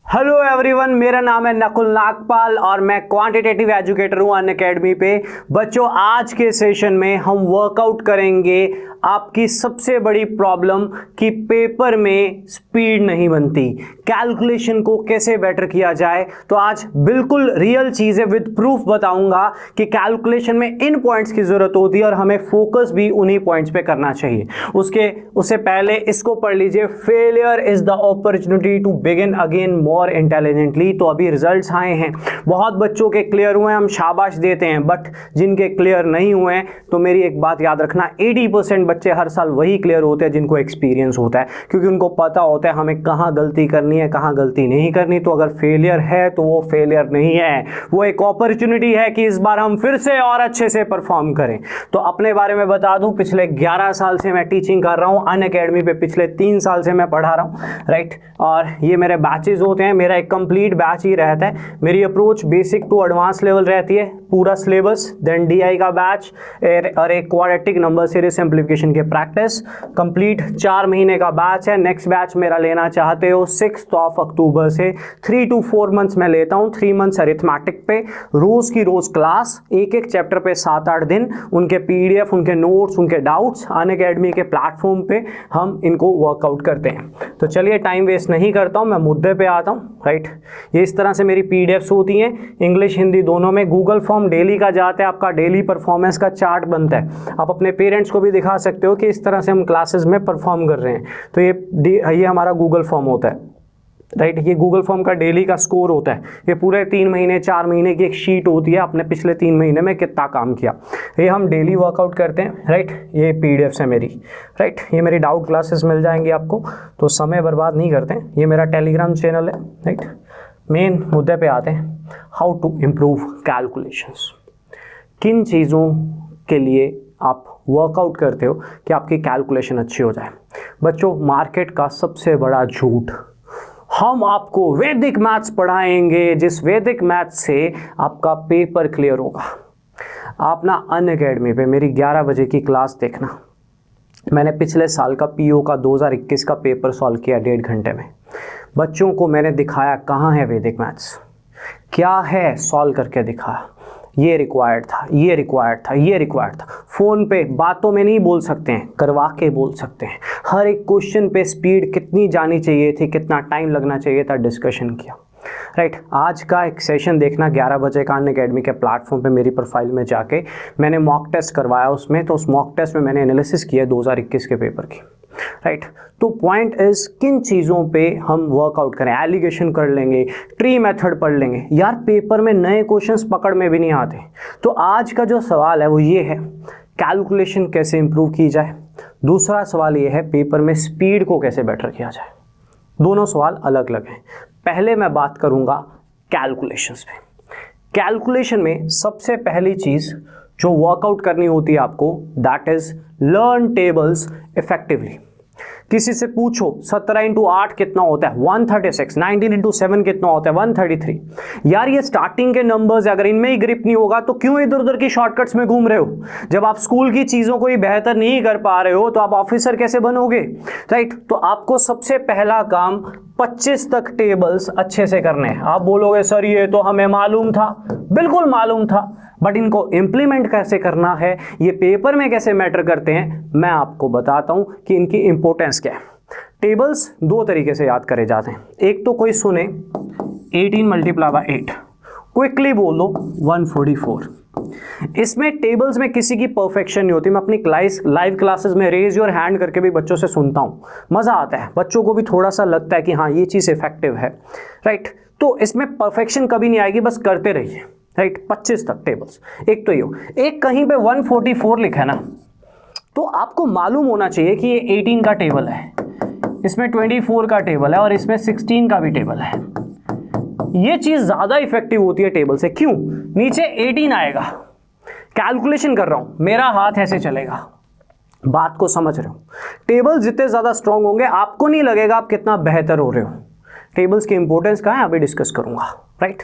Hello everyone, मेरा नाम है नकुल नागपाल और मैं क्वांटिटेटिव एजुकेटर हूं अनअकैडमी पे। बच्चों, आज के सेशन में हम वर्कआउट करेंगे आपकी सबसे बड़ी प्रॉब्लम कि पेपर में स्पीड नहीं बनती, कैलकुलेशन को कैसे बेटर किया जाए। तो आज बिल्कुल रियल चीज़ें विद प्रूफ बताऊंगा कि कैलकुलेशन में इन पॉइंट्स की ज़रूरत होती है और हमें फोकस भी उन्हीं पॉइंट्स पे करना चाहिए। उससे पहले इसको पढ़ लीजिए, failure is the opportunity to begin again more intelligently. तो अभी रिजल्ट्स आए हैं, बहुत बच्चों के क्लियर हुए हैं, हम शाबाश देते हैं, बट जिनके क्लियर नहीं हुए हैं तो मेरी एक बात याद रखना, 80% बच्चे हर साल वही क्लियर होते हैं जिनको एक्सपीरियंस होता है, क्योंकि उनको पता होता है हमें कहाँ गलती करनी है, कहाँ गलती नहीं करनी। तो अगर फेलियर है तो वो फेलियर नहीं है, वो एक अपॉर्चुनिटी है कि इस बार हम फिर से और अच्छे से परफॉर्म करें। तो अपने बारे में बता दूं, पिछले 11 साल से मैं टीचिंग कर रहा हूं अनअकैडमी पे, पिछले 3 साल से मैं पढ़ा रहा हूं, राइट। और ये मेरे बैचेज होते हैं, मेरा एक कंप्लीट बैच ही रहता है। मेरी approach basic to advance level रहती है, पूरा सिलेबस, देन डीआई का बैच और एक क्वाड्रेटिक नंबर सीरीज सिंप्लीफिकेशन के प्रैक्टिस। कंप्लीट 4 महीने का बैच है। नेक्स्ट बैच मेरा लेना चाहते हो 6 अक्टूबर से 3 to 4 मंथ्स मैं लेता हूँ। 3 मंथ्स अरिथमेटिक पे, रोज की रोज क्लास, एक एक चैप्टर पे 7-8 दिन, उनके पीडीएफ, उनके नोट्स, उनके डाउट्स अनअकैडमी के प्लेटफॉर्म पे हम इनको वर्कआउट करते हैं। तो चलिए टाइम वेस्ट नहीं करता हूँ, मैं मुद्दे पे आता हूँ, राइट। ये इस तरह से मेरी पीडीएफ्स होती हैं, इंग्लिश हिंदी दोनों में। गूगल फॉर्म डेली का जाता है, आपका डेली परफॉर्मेंस का चार्ट बनता है। आप अपने पेरेंट्स को भी दिखा सकते हो कि इस तरह से हम क्लासेस में परफॉर्म कर रहे हैं। तो ये हमारा गूगल फॉर्म होता है, राइट। ये गूगल फॉर्म का डेली का स्कोर होता है। ये पूरे 3 महीने 4 महीने की एक शीट होती है, आपने पिछले 3 महीने में कितना काम किया, ये हम डेली वर्कआउट करते हैं, राइट। ये पीडीएफ्स है मेरी, राइट। ये मेरी डाउट क्लासेस मिल जाएंगी आपको, तो समय बर्बाद नहीं करते हैं। ये मेरा टेलीग्राम चैनल है, राइट। मेन मुद्दे पे आते हैं, हाउ टू इम्प्रूव कैलकुलेशंस। किन चीज़ों के लिए आप वर्कआउट करते हो कि आपकी कैलकुलेशन अच्छी हो जाए। बच्चों, मार्केट का सबसे बड़ा झूठ, हम आपको वैदिक मैथ्स पढ़ाएंगे जिस वैदिक मैथ्स से आपका पेपर क्लियर होगा। आप ना अनअकैडमी पे मेरी 11 बजे की क्लास देखना। मैंने पिछले साल का पीओ का 2021 का पेपर सॉल्व किया 1.5 घंटे में। बच्चों को मैंने दिखाया कहाँ है वैदिक मैथ्स, क्या है, सॉल्व करके दिखाया। ये रिक्वायर्ड था, ये रिक्वायर्ड था, ये रिक्वायर्ड था। फ़ोन पे बातों में नहीं बोल सकते हैं, करवा के बोल सकते हैं। हर एक क्वेश्चन पे स्पीड कितनी जानी चाहिए थी, कितना टाइम लगना चाहिए था, डिस्कशन किया, राइट। आज का एक सेशन देखना 11 बजे का अनअकैडमी के प्लेटफॉर्म पे मेरी प्रोफाइल में जाके मैंने मॉक टेस्ट करवाया उसमें। तो उस मॉक टेस्ट में मैंने एनालिसिस किया 2021 के पेपर की, राइट। तो पॉइंट इज, किन चीज़ों पे हम वर्कआउट करें। एलिगेशन कर लेंगे, ट्री मेथड पढ़ लेंगे, यार पेपर में नए क्वेश्चंस पकड़ में भी नहीं आते। तो आज का जो सवाल है वो ये है, कैलकुलेशन कैसे इंप्रूव की जाए। दूसरा सवाल ये है, पेपर में स्पीड को कैसे बेटर किया जाए। दोनों सवाल अलग अलग हैं। पहले मैं बात करूंगा कैलकुलेशंस पे। कैलकुलेशन में सबसे पहली चीज़ जो वर्कआउट करनी होती है आपको, that is learn tables effectively. किसी से पूछो 17 इंटू 8 कितना होता है, 136। 19 इंटू 7 कितना होता है, 133। यार ये स्टार्टिंग के नंबर्स, अगर इनमें ही ग्रिप नहीं होगा तो क्यों इधर उधर की शॉर्टकट्स में घूम रहे हो। जब आप स्कूल की चीज़ों को ही बेहतर नहीं कर पा रहे हो तो आप ऑफिसर कैसे बनोगे, राइट। तो आपको सबसे पहला काम 25 तक टेबल्स अच्छे से करने हैं। आप बोलोगे सर ये तो हमें मालूम था, बिल्कुल मालूम था, बट इनको इम्प्लीमेंट कैसे करना है, ये पेपर में कैसे मैटर करते हैं, मैं आपको बताता हूं कि इनकी इंपॉर्टेंस क्या है। टेबल्स 2 तरीके से याद करे जाते हैं। एक तो कोई सुने 18 × 8, क्विकली बोल दो 144। इसमें टेबल्स में किसी की परफेक्शन नहीं होती। मैं अपनी लाइव क्लासेस में रेज योर हैंड करके भी बच्चों से सुनता हूँ, मज़ा आता है, बच्चों को भी थोड़ा सा लगता है कि हाँ ये चीज़ इफेक्टिव है, राइट। तो इसमें परफेक्शन कभी नहीं आएगी, बस करते रहिए, राइट। 25 तक टेबल्स। एक तो ये, एक कहीं पे 144 लिखा है ना, तो आपको मालूम होना चाहिए कि ये 18 का टेबल है, इसमें 24 का टेबल है और इसमें 16 का भी टेबल है। ये चीज़ ज़्यादा इफेक्टिव होती है टेबल से। क्यों? नीचे 18 आएगा, कैलकुलेशन कर रहा हूँ, मेरा हाथ ऐसे चलेगा, बात को समझ रहे हो। टेबल जितने ज़्यादा स्ट्रांग होंगे आपको नहीं लगेगा आप कितना बेहतर हो रहे हो। टेबल्स की इंपॉर्टेंस कहाँ है अभी डिस्कस करूँगा, राइट।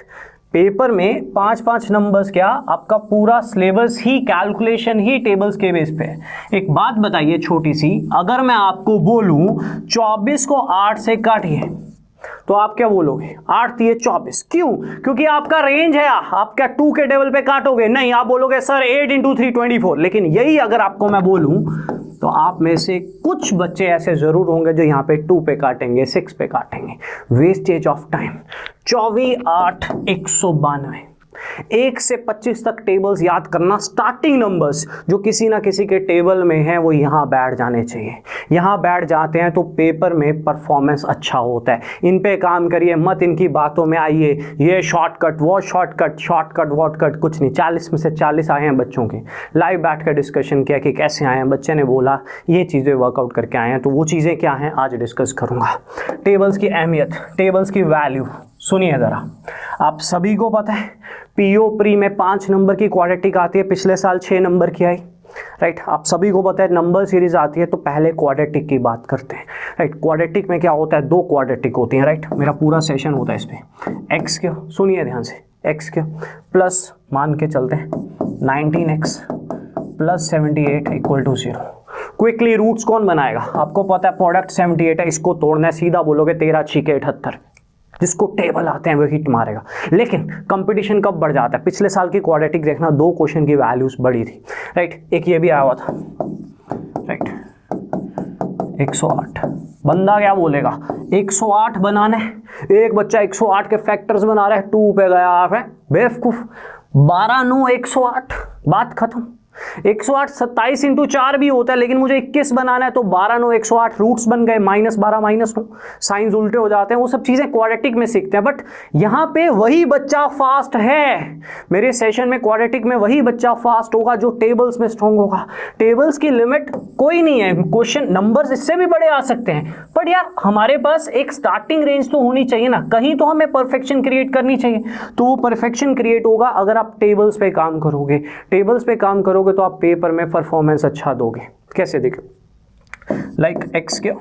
पेपर में 5-5 नंबर्स क्या, आपका पूरा सिलेबस ही कैलकुलेशन ही टेबल्स के बेस पे है। एक बात बताइए छोटी सी, अगर मैं आपको बोलूं 24 को 8 से काटिए, तो आप क्या बोलोगे 8 3 24। क्यों? क्योंकि आपका रेंज है, आप क्या 2 के टेबल पे काटोगे? नहीं, आप बोलोगे सर 8 इंटू 3 24। लेकिन यही अगर आपको मैं बोलूं तो आप में से कुछ बच्चे ऐसे जरूर होंगे जो यहाँ पे 2 पे काटेंगे, 6 पे काटेंगे। Wastage of time. 24 8 192। 1 से 25 तक टेबल्स याद करना। स्टार्टिंग नंबर्स जो किसी ना किसी के टेबल में हैं वो यहाँ बैठ जाने चाहिए। यहाँ बैठ जाते हैं तो पेपर में परफॉर्मेंस अच्छा होता है। इन पे काम करिए, मत इनकी बातों में आइए, ये शॉर्टकट वो शॉर्टकट, शॉर्टकट वॉटकट, कुछ नहीं। 40 में से 40 आए हैं बच्चों के। लाइव बैठ कर डिस्कशन किया कि कैसे आए हैं, बच्चे ने बोला ये चीज़ें वर्कआउट करके आए हैं। तो वो चीज़ें क्या हैं आज डिस्कस करूँगा। टेबल्स की अहमियत, टेबल्स की वैल्यू सुनिए ज़रा। आप सभी को पता है पीओ प्री में 5 नंबर की क्वाड्रेटिक आती है, पिछले साल 6 नंबर की आई, राइट। आप सभी को पता है नंबर सीरीज आती है तो पहले क्वाड्रेटिक की बात करते हैं, राइट। क्वाड्रेटिक में क्या होता है, 2 क्वाड्रेटिक होती हैं, राइट। मेरा पूरा सेशन होता है इस पर। एक्स क्यों, सुनिए ध्यान से, एक्स क्यों प्लस मान के चलते हैं 19x plus 78 equal to 0। Quickly roots कौन बनाएगा? आपको पता है प्रोडक्ट 78 है, इसको तोड़ना है, सीधा बोलोगे 13 6 78। जिसको टेबल आते हैं वो हिट मारेगा। लेकिन कंपटीशन कब बढ़ जाता है? पिछले साल की क्वाड्रेटिक देखना, 2 क्वेश्चन की वैल्यूज बड़ी थी, राइट। एक ये भी आया हुआ था, राइट। 108। बंदा क्या बोलेगा 108 बनाना है, एक बच्चा 108 के फैक्टर्स बना रहा है, 2 पे गया आप है बेवकूफ। 12 9 108, बात खत्म। 108 27 इंटू 4 भी होता है, लेकिन मुझे 21 बनाना है तो 12 9 108 रूट्स बन गए, -12 -9, साइंस उल्टे हो जाते हैं। वो सब चीजें क्वाड्रेटिक में सीखते हैं। बट यहाँ पे वही बच्चा फास्ट है, मेरे सेशन में क्वाड्रेटिक में वही बच्चा फास्ट होगा जो टेबल्स में स्ट्रांग होगा। टेबल्स की लिमिट कोई नहीं है, क्वेश्चन नंबर्स इससे भी बड़े आ सकते हैं, बट यार हमारे पास एक स्टार्टिंग रेंज तो होनी चाहिए ना, कहीं तो हमें परफेक्शन क्रिएट करनी चाहिए। तो वो परफेक्शन क्रिएट होगा अगर आप टेबल्स पे काम करोगे। टेबल्स पे काम करोगे तो आप पेपर में परफॉर्मेंस अच्छा दोगे। कैसे देखें, लाइक एक्स क्या,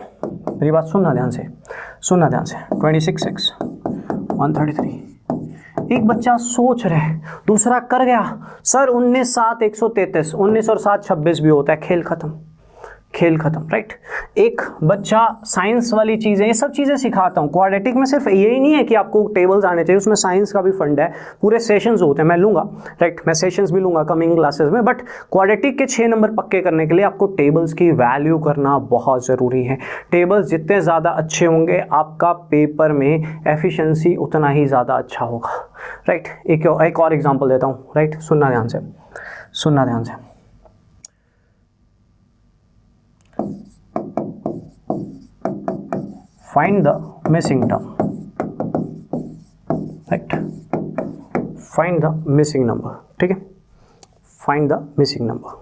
मेरी बात सुनना ध्यान से, सुनना ध्यान से। 26x 133। एक बच्चा सोच रहा है, दूसरा कर गया, सर 19 7 133, 19 और 7 26 भी होता है, खेल खत्म, खेल खत्म, राइट। एक बच्चा साइंस वाली चीज़ें, ये सब चीज़ें सिखाता हूँ। क्वाड्रेटिक में सिर्फ यही नहीं है कि आपको टेबल्स आने चाहिए, उसमें साइंस का भी फंड है, पूरे सेशंस होते हैं, मैं लूँगा, राइट। मैं सेशंस भी लूँगा कमिंग क्लासेस में। बट क्वाड्रेटिक के 6 नंबर पक्के करने के लिए आपको टेबल्स की वैल्यू करना बहुत ज़रूरी है। टेबल्स जितने ज़्यादा अच्छे होंगे आपका पेपर में एफिशिएंसी उतना ही ज़्यादा अच्छा होगा, राइट। एक और एग्जाम्पल देता हूँ, राइट। सुनना ध्यान से, सुनना ध्यान से। Find the missing term, right? Find the missing number, ठीक है? Find the missing number.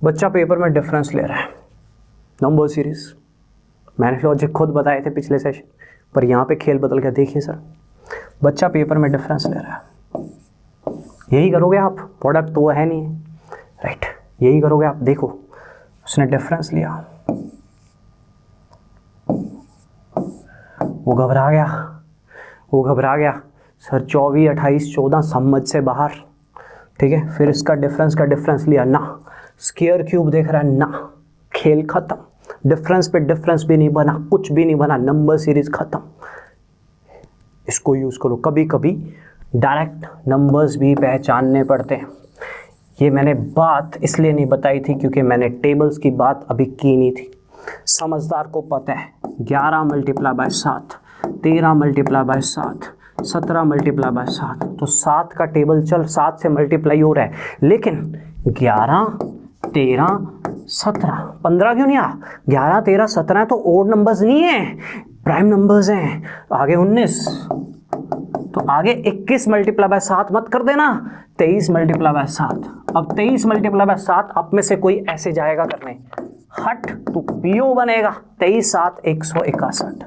बच्चा पेपर में डिफरेंस ले रहा है, नंबर सीरीज। मैंने लॉजिक खुद बताए थे पिछले सेशन, पर यहाँ पे खेल बदल गया। देखिए सर, बच्चा पेपर में डिफरेंस ले रहा है, यही करोगे आप, प्रोडक्ट तो वो है नहीं, राइट। यही करोगे आप। देखो उसने डिफरेंस लिया, वो घबरा गया, वो घबरा गया, सर 24 28 14 समझ से बाहर, ठीक है। फिर इसका डिफरेंस का डिफरेंस लिया ना, स्क्वायर क्यूब देख रहा है ना, खेल खत्म। डिफरेंस पे डिफरेंस भी नहीं बना, कुछ भी नहीं बना, नंबर सीरीज खत्म। इसको यूज करो। कभी कभी डायरेक्ट नंबर्स भी पहचानने पड़ते हैं। ये मैंने बात इसलिए नहीं बताई थी क्योंकि मैंने टेबल्स की बात अभी की नहीं थी। समझदार को पता है 11 multiply by 7, 13 multiply by 7, 17 multiply by 7, तो 7 का टेबल चल 7 से मल्टीप्लाई हो रहा है, लेकिन 11 13 17 15 क्यों नहीं आ? 11 13 17 है तो ओड नंबर्स नहीं है, प्राइम नंबर्स हैं। आगे 19, तो आगे 21 मल्टीप्लाई बाय 7 मत कर देना, 23 मल्टीप्लाई बाय 7। अब 23 मल्टीप्लाई बाय 7 आप में से कोई ऐसे जाएगा करने, हट तो पीओ बनेगा। 23 7 161।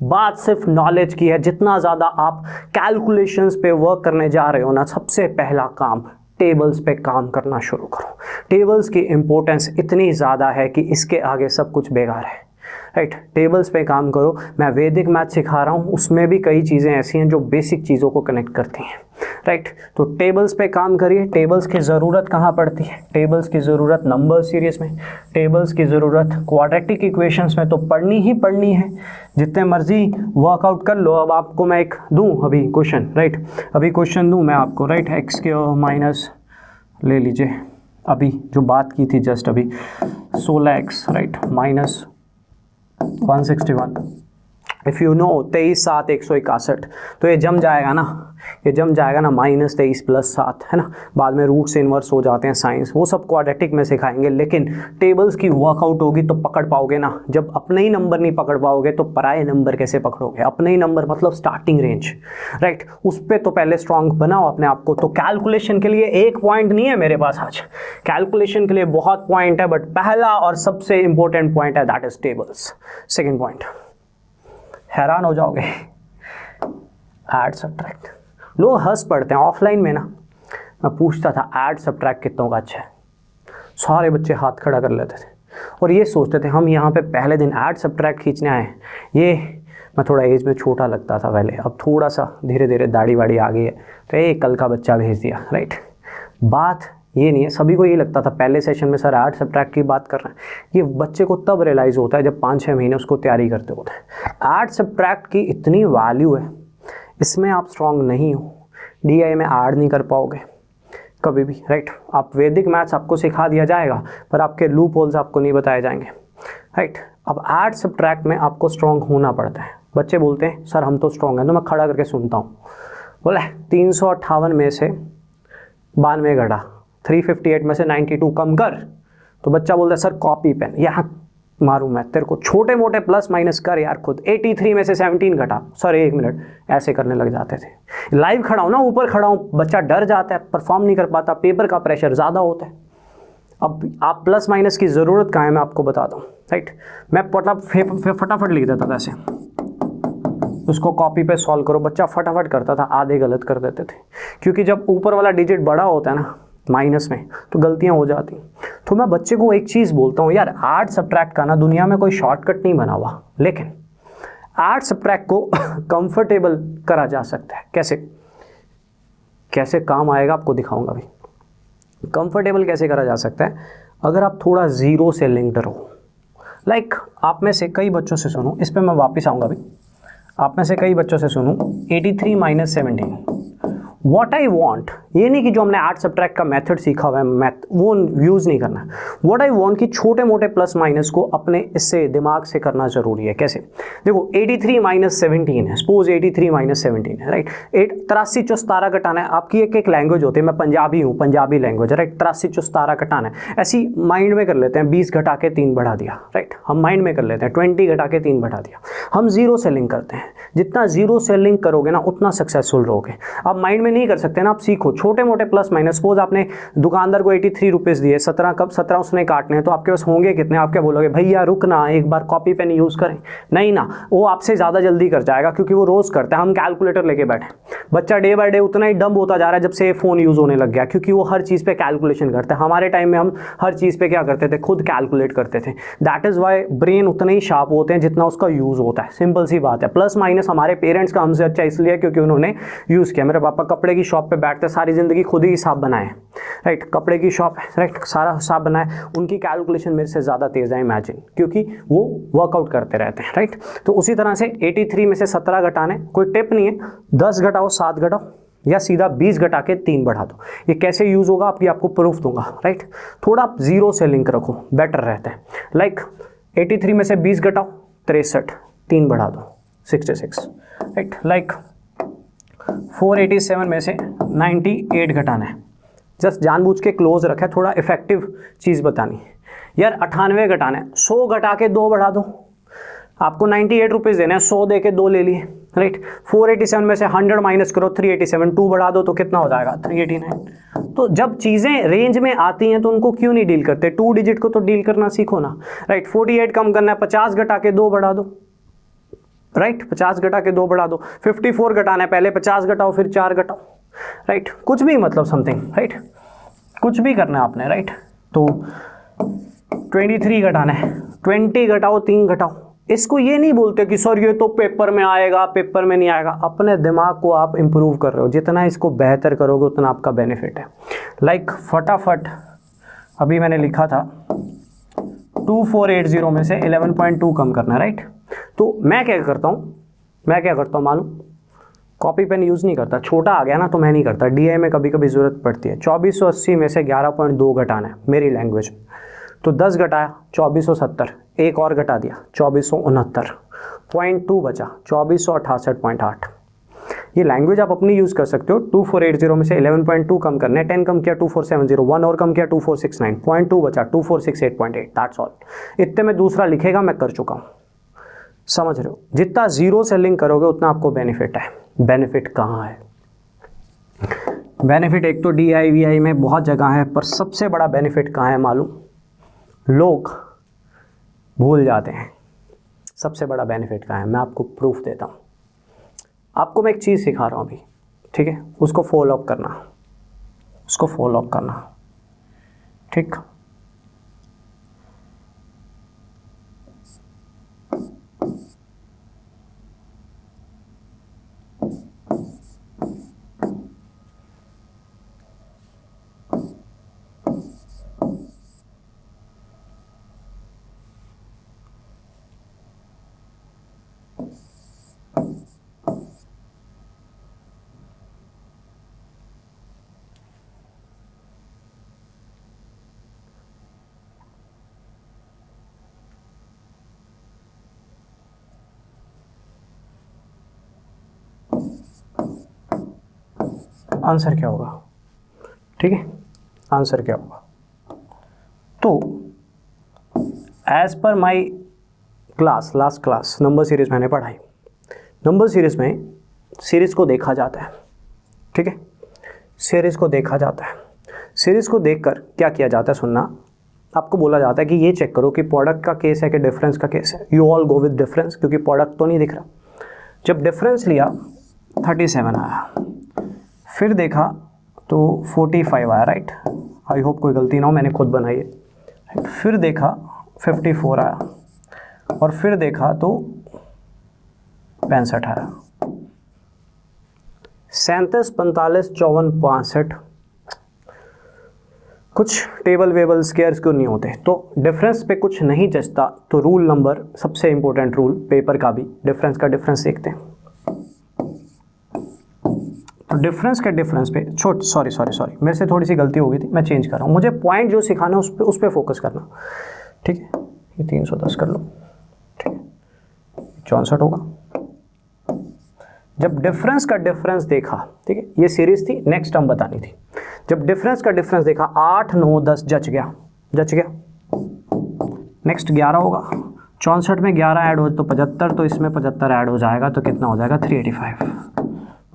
बात सिर्फ नॉलेज की है। जितना ज़्यादा आप कैलकुलेशंस पे वर्क करने जा रहे हो ना, सबसे पहला काम टेबल्स पे काम करना शुरू करो। टेबल्स की इंपॉर्टेंस इतनी ज़्यादा है कि इसके आगे सब कुछ बेकार है, राइट। टेबल्स पे काम करो, मैं वैदिक मैथ सिखा रहा हूँ, उसमें भी कई चीज़ें ऐसी हैं जो बेसिक चीज़ों को कनेक्ट करती हैं, राइट। तो टेबल्स पे काम करिए। टेबल्स की ज़रूरत कहाँ पड़ती है? टेबल्स की ज़रूरत नंबर सीरीज में, टेबल्स की ज़रूरत क्वाड्रेटिक इक्वेशंस में तो पढ़नी ही पढ़नी है, जितने मर्जी वर्कआउट कर लो। अब आपको मैं एक दूँ अभी क्वेश्चन, राइट, अभी क्वेश्चन दूँ मैं आपको, राइट, एक्स के माइनस ले लीजिए, अभी जो बात की थी जस्ट अभी 16x, right, minus 161, if you know 23 7 161, तो ये जम जाएगा ना, ये जम जाएगा ना, -23 + 7, है ना। बाद में रूट से इन्वर्स हो जाते हैं साइंस, वो सब क्वाड्रेटिक में सिखाएंगे, लेकिन टेबल्स की वर्कआउट होगी तो पकड़ पाओगे ना। जब अपने ही नंबर नहीं पकड़ पाओगे तो पराये नंबर कैसे पकड़ोगे? अपने ही नंबर मतलब स्टार्टिंग रेंज, राइट, उस पर तो पहले स्ट्रांग बनाओ अपने आप को। तो कैलकुलेशन के लिए एक पॉइंट नहीं है मेरे पास आज, कैलकुलेशन के लिए बहुत पॉइंट है, बट पहला और सबसे इंपॉर्टेंट पॉइंट है, that is tables. Second point, हैरान हो जाओगे, ऐड सब्ट्रैक्ट। लोग हंस पड़ते हैं। ऑफलाइन में ना मैं पूछता था ऐड सब्ट्रैक्ट कितनों का अच्छा है, सारे बच्चे हाथ खड़ा कर लेते थे और ये सोचते थे हम यहाँ पे पहले दिन ऐड सब्ट्रैक्ट खींचने आए। ये मैं थोड़ा एज में छोटा लगता था पहले, अब थोड़ा सा धीरे धीरे दाढ़ी वाड़ी आ गई है, तो एक कल का बच्चा भेज दिया, राइट। बात ये नहीं है, सभी को ये लगता था पहले सेशन में सर ऐड सब्ट्रैक्ट की बात कर रहे हैं। ये बच्चे को तब रियलाइज़ होता है जब 5-6 महीने उसको तैयारी करते होते हैं। ऐड सब्ट्रैक्ट की इतनी वैल्यू है, इसमें आप स्ट्रांग नहीं हो, डीआई में ऐड नहीं कर पाओगे कभी भी, राइट। आप वैदिक मैथ्स आपको सिखा दिया जाएगा पर आपके लूप होल्स आपको नहीं बताए जाएंगे, राइट। अब ऐड सब्ट्रैक्ट में आपको स्ट्रांग होना पड़ता है। बच्चे बोलते हैं सर हम तो स्ट्रांग हैं, तो मैं खड़ा करके सुनता हूँ, बोला 358 में से 92 घटा, 358 में से 92 कम कर, तो बच्चा बोलता है सर कॉपी पेन, यहाँ मारूं मैं तेरे को, छोटे मोटे प्लस माइनस कर यार खुद। 83 में से 17 घटा, सर 1 मिनट, ऐसे करने लग जाते थे। लाइव खड़ा हूं ना, ऊपर खड़ा हूं, बच्चा डर जाता है, परफॉर्म नहीं कर पाता, पेपर का प्रेशर ज़्यादा होता है। अब आप प्लस माइनस की ज़रूरत कहाँ है मैं आपको बताता हूँ, राइट। मैं फटाफट लिख देता था ऐसे, उसको कॉपी पे सॉल्व करो, बच्चा फटाफट करता था, आधे गलत कर देते थे, क्योंकि जब ऊपर वाला डिजिट बड़ा होता है ना माइनस में, तो गलतियां हो जाती। तो मैं बच्चे को एक चीज़ बोलता हूँ, यार ऐड सब्ट्रैक्ट का ना दुनिया में कोई शॉर्टकट नहीं बना हुआ, लेकिन ऐड सब्ट्रैक्ट को कंफर्टेबल करा जा सकता है। कैसे कैसे काम आएगा आपको दिखाऊंगा अभी। कंफर्टेबल कैसे करा जा सकता है? अगर आप थोड़ा ज़ीरो से लिंक्ड रहो, लाइक आप में से कई बच्चों से सुनो, इस पर मैं वापस आऊँगा अभी, आप में से कई बच्चों से सुनूं 83 - 17, व्हाट आई वांट, ये नहीं कि जो हमने ऐड सब्ट्रैक्ट का मेथड सीखा हुआ है मैथ वो यूज़ नहीं करना है। व्हाट आई वांट कि छोटे मोटे प्लस माइनस को अपने इससे दिमाग से करना ज़रूरी है। कैसे? देखो 83 - 17 है, सपोज 83 - 17 है, राइट। 83 × 17 घटाना है, आपकी एक एक लैंग्वेज होती है, मैं पंजाबी हूँ, पंजाबी लैंग्वेज, राइट। 83 × 17 घटाना है, ऐसी माइंड में कर लेते हैं, 20 घटा के 3 बढ़ा दिया, राइट। हम माइंड में कर लेते हैं 20 घटा के 3 बढ़ा दिया। हम जीरो से लिंक करते हैं, जितना जीरो से लिंक करोगे ना उतना सक्सेसफुल रहोगे। आप माइंड में नहीं कर सकते ना, आप सीखो छोटे मोटे प्लस माइनस। सपोज आपने दुकानदार को 83 रुपीज़ दिए, 17 उसने काटने हैं, तो आपके पास होंगे कितने? आप क्या बोलोगे, भैया रुक ना, एक बार कॉपी पेन यूज़ करें? नहीं ना, वो आपसे ज़्यादा जल्दी कर जाएगा क्योंकि वो रोज़ करता है। हम कैलकुलेटर लेके बैठे, बच्चा डे बाय डे उतना ही डम्ब होता जा रहा है जब से फ़ोन यूज़ होने लग गया, क्योंकि वो हर चीज़ पे कैलकुलेशन करता है। हमारे टाइम में हम हर चीज़ पे क्या करते थे, खुद कैलकुलेट करते थे। दैट इज़ वाई ब्रेन उतने ही शार्प होते हैं जितना उसका यूज़ होता है। सिंपल सी बात है। प्लस माइनस हमारे पेरेंट्स का हमसे अच्छा इसलिए क्योंकि उन्होंने यूज़ किया। मेरे पापा कपड़े की शॉप पे बैठते, सारी ज़िंदगी खुद ही हिसाब बनाए, राइट। कपड़े की शॉप है, राइट, सारा हिसाब बनाए। उनकी कैलकुलेशन मेरे से ज़्यादा तेज़ है, इमेजिन, क्योंकि वो वर्कआउट करते रहते हैं, राइट। तो उसी तरह से 83 में से 17 घटाने, कोई टिप नहीं है, 10 घटाओ 7 घटाओ, या सीधा 20 घटा के 3 बढ़ा दो। ये कैसे यूज़ होगा आपको प्रूफ दूंगा, राइट। थोड़ा आप जीरो से लिंक रखो, बेटर रहता है। लाइक 83 में से 20 घटाओ 63, 3 बढ़ा दो 66, राइट। लाइक 487 में से 98 घटाना है, जस्ट जानबूझ के क्लोज रखा है, थोड़ा इफेक्टिव चीज़ बतानी है। यार 98 घटाना है, 100 घटा के 2 बढ़ा दो। आपको 98 रुपीज़ देना है, 100 दे के 2 ले लिए, राइट। 487 में से 100 माइनस करो 387, 2 बढ़ा दो तो कितना हो जाएगा 389। तो जब चीज़ें रेंज में आती हैं तो उनको क्यों नहीं डील करते? 2 डिजिट को तो डील करना सीखो ना, राइट। 48 कम करना है, 50 घटा के 2 बढ़ा दो, राइट। 50 घटा के 2 बढ़ा दो। 54 घटाना है, पहले 50 घटाओ फिर 4 घटाओ, राइट। कुछ भी मतलब समथिंग, राइट, कुछ भी करना है आपने, राइट। तो 23 घटाना है, 20 घटाओ 3 घटाओ, इसको ये नहीं बोलते कि सर ये तो पेपर में आएगा, पेपर में नहीं आएगा। अपने दिमाग को आप इम्प्रूव कर रहे हो, जितना इसको बेहतर करोगे उतना आपका बेनिफिट है। लाइक फटाफट अभी मैंने लिखा था 2480 में से 11.2 कम करना है, राइट। तो मैं क्या करता हूँ मालूम, कॉपी पेन यूज़ नहीं करता। छोटा आ गया ना तो मैं नहीं करता, डीआई में कभी कभी ज़रूरत पड़ती है। 2480 में से 11.2 घटाना है मेरी लैंग्वेज में, तो 10 घटाया 2470, एक और घटा दिया 2469, 0.2 बचा 2468.8। ये लैंग्वेज आप अपनी यूज़ कर सकते हो। 2480 में से 11.2 कम करने, 10 कम किया 2470, 1 और कम किया 2469, 0.2 बचा 2468.8, दैट्स ऑल। इतने में दूसरा लिखेगा मैं कर चुका हूँ, समझ रहे हो। जितना जीरो से लिंक करोगे उतना आपको बेनिफिट है। बेनिफिट कहाँ है? बेनिफिट एक तो DIVI में बहुत जगह है, पर सबसे बड़ा बेनिफिट कहाँ है मालूम? लोग भूल जाते हैं सबसे बड़ा बेनिफिट कहाँ है। मैं आपको प्रूफ देता हूँ। आपको मैं एक चीज़ सिखा रहा हूँ अभी, ठीक है, उसको फॉलो अप करना, ठीक। आंसर क्या होगा? ठीक है, आंसर क्या होगा? तो एज पर my class, last class number series मैंने पढ़ाई। नंबर सीरीज में सीरीज को देखा जाता है, ठीक है, सीरीज को देखा जाता है। सीरीज को देखकर क्या किया जाता है सुनना, आपको बोला जाता है कि ये चेक करो कि प्रोडक्ट का केस है कि डिफरेंस का केस है। You all go with difference, क्योंकि प्रोडक्ट तो नहीं दिख रहा। जब डिफरेंस लिया 37 आया, फिर देखा तो 45 आया, राइट। आई होप कोई गलती ना हो, मैंने खुद बनाई है। फिर देखा 54 आया, और फिर देखा तो 65 आया। 37, 45, 54, 65 कुछ टेबल वेबल स्केयर्स क्यों नहीं होते? तो डिफरेंस पे कुछ नहीं जचता, तो रूल नंबर, सबसे इंपॉर्टेंट रूल पेपर का भी, डिफरेंस का डिफरेंस देखते हैं। तो डिफरेंस के डिफरेंस पे सॉरी मेरे से थोड़ी सी गलती हो गई थी, मैं चेंज कर रहा हूँ। मुझे पॉइंट जो सिखाना है उस पे फोकस करना, ठीक है। ये 310 कर लो, ठीक है, 64 होगा। जब डिफरेंस का डिफरेंस देखा, ठीक है, ये सीरीज थी, नेक्स्ट टर्म बतानी थी। जब डिफरेंस का डिफरेंस देखा 8, 9, 10 जच गया। नेक्स्ट 11 होगा, 64 में 11 ऐड हो तो 75, तो इसमें 75 ऐड हो जाएगा, तो कितना हो जाएगा? 385।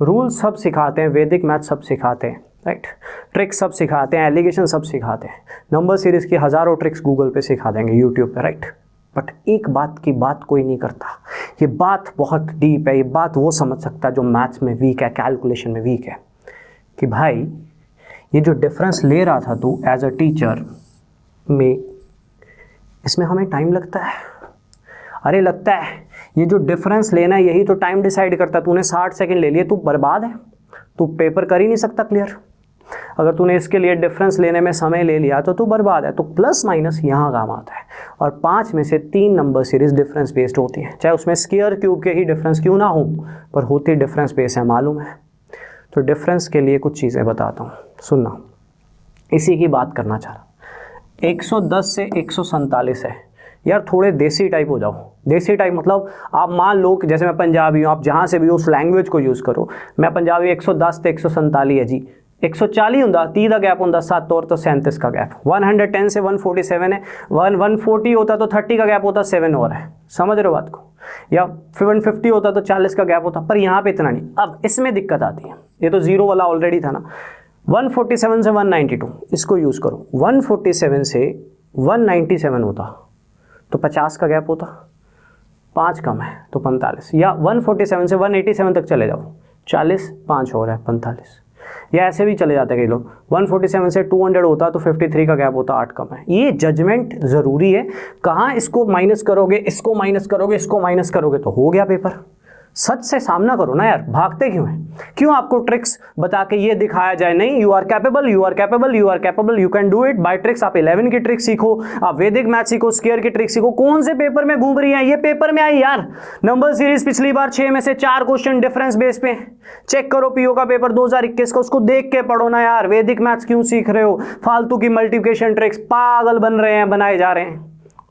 रूल सब सिखाते हैं, वैदिक मैथ सब सिखाते हैं, राइट। ट्रिक्स सब सिखाते हैं, एलिगेशन सब सिखाते हैं। नंबर सीरीज की हज़ारों ट्रिक्स गूगल पे सिखा देंगे, यूट्यूब पे, राइट। बट एक बात की बात कोई नहीं करता, ये बात बहुत डीप है। ये बात वो समझ सकता है जो मैथ्स में वीक है, कैलकुलेशन में वीक है, कि भाई ये जो डिफरेंस ले रहा था तू एज अ टीचर में, इसमें हमें टाइम लगता है। अरे लगता है, ये जो डिफरेंस लेना है यही तो टाइम डिसाइड करता है। तूने 60 सेकंड ले लिए, तू बर्बाद है, तू पेपर कर ही नहीं सकता क्लियर। अगर तूने इसके लिए डिफरेंस लेने में समय ले लिया तो तू बर्बाद है। तो प्लस माइनस यहाँ काम आता है, और 5 में से 3 नंबर सीरीज डिफरेंस बेस्ड होती है, चाहे उसमें स्क्वायर क्यूब के ही डिफरेंस क्यों ना हो, पर होती डिफरेंस बेस्ड है, मालूम है। तो डिफरेंस के लिए कुछ चीज़ें बताता हूँ, सुनना, इसी की बात करना चाह रहा। 110 से 147 है यार, थोड़े देसी टाइप हो जाओ। देसी टाइप मतलब आप मान लो कि जैसे मैं पंजाबी हूँ, आप जहाँ से भी उस लैंग्वेज को यूज़ करो। मैं पंजाबी 110 से 147 है जी, 140 होंगे, 30 का गैप होंगे, 7 और तो 37 का गैप। 110 से 147 है, 140 होता तो 30 का गैप होता, 7 और है, समझ रहे हो बात को। या 150 होता तो 40 का गैप होता, पर यहाँ पे इतना नहीं। अब इसमें दिक्कत आती है, ये तो जीरो वाला ऑलरेडी था ना। 147 से 192 इसको यूज़ करो। 147 से 197 होता तो 50 का गैप होता, 5 कम है तो 45। या 147 से 187 तक चले जाओ, 40, 5 और है 45। या ऐसे भी चले जाते हैं कई लोग। 147 से 200 होता तो 53 का गैप होता, 8 कम है। ये जजमेंट ज़रूरी है, कहाँ इसको माइनस करोगे, इसको माइनस करोगे, इसको माइनस करोगे तो हो गया पेपर। सच से सामना करो ना यार, भागते क्यों हैं? क्यों आपको ट्रिक्स बता के ये दिखाया जाए नहीं you are capable, you are capable, you are capable, you can do it by tricks. आप 11 की ट्रिक सीखो, आप वैदिक मैथ सीखो, स्क्वायर की ट्रिक सीखो। कौन से पेपर में घूम रही है? ये पेपर में आई यार। नंबर सीरीज पिछली बार 6 में से 4 क्वेश्चन डिफरेंस बेस पे। चेक करो पीओ का पेपर 2021 का, उसको देख के पढ़ो ना यार। वैदिक मैथ्स क्यों सीख रहे हो? फालतू की मल्टीप्लिकेशन ट्रिक्स, पागल बन रहे हैं, बनाए जा रहे हैं,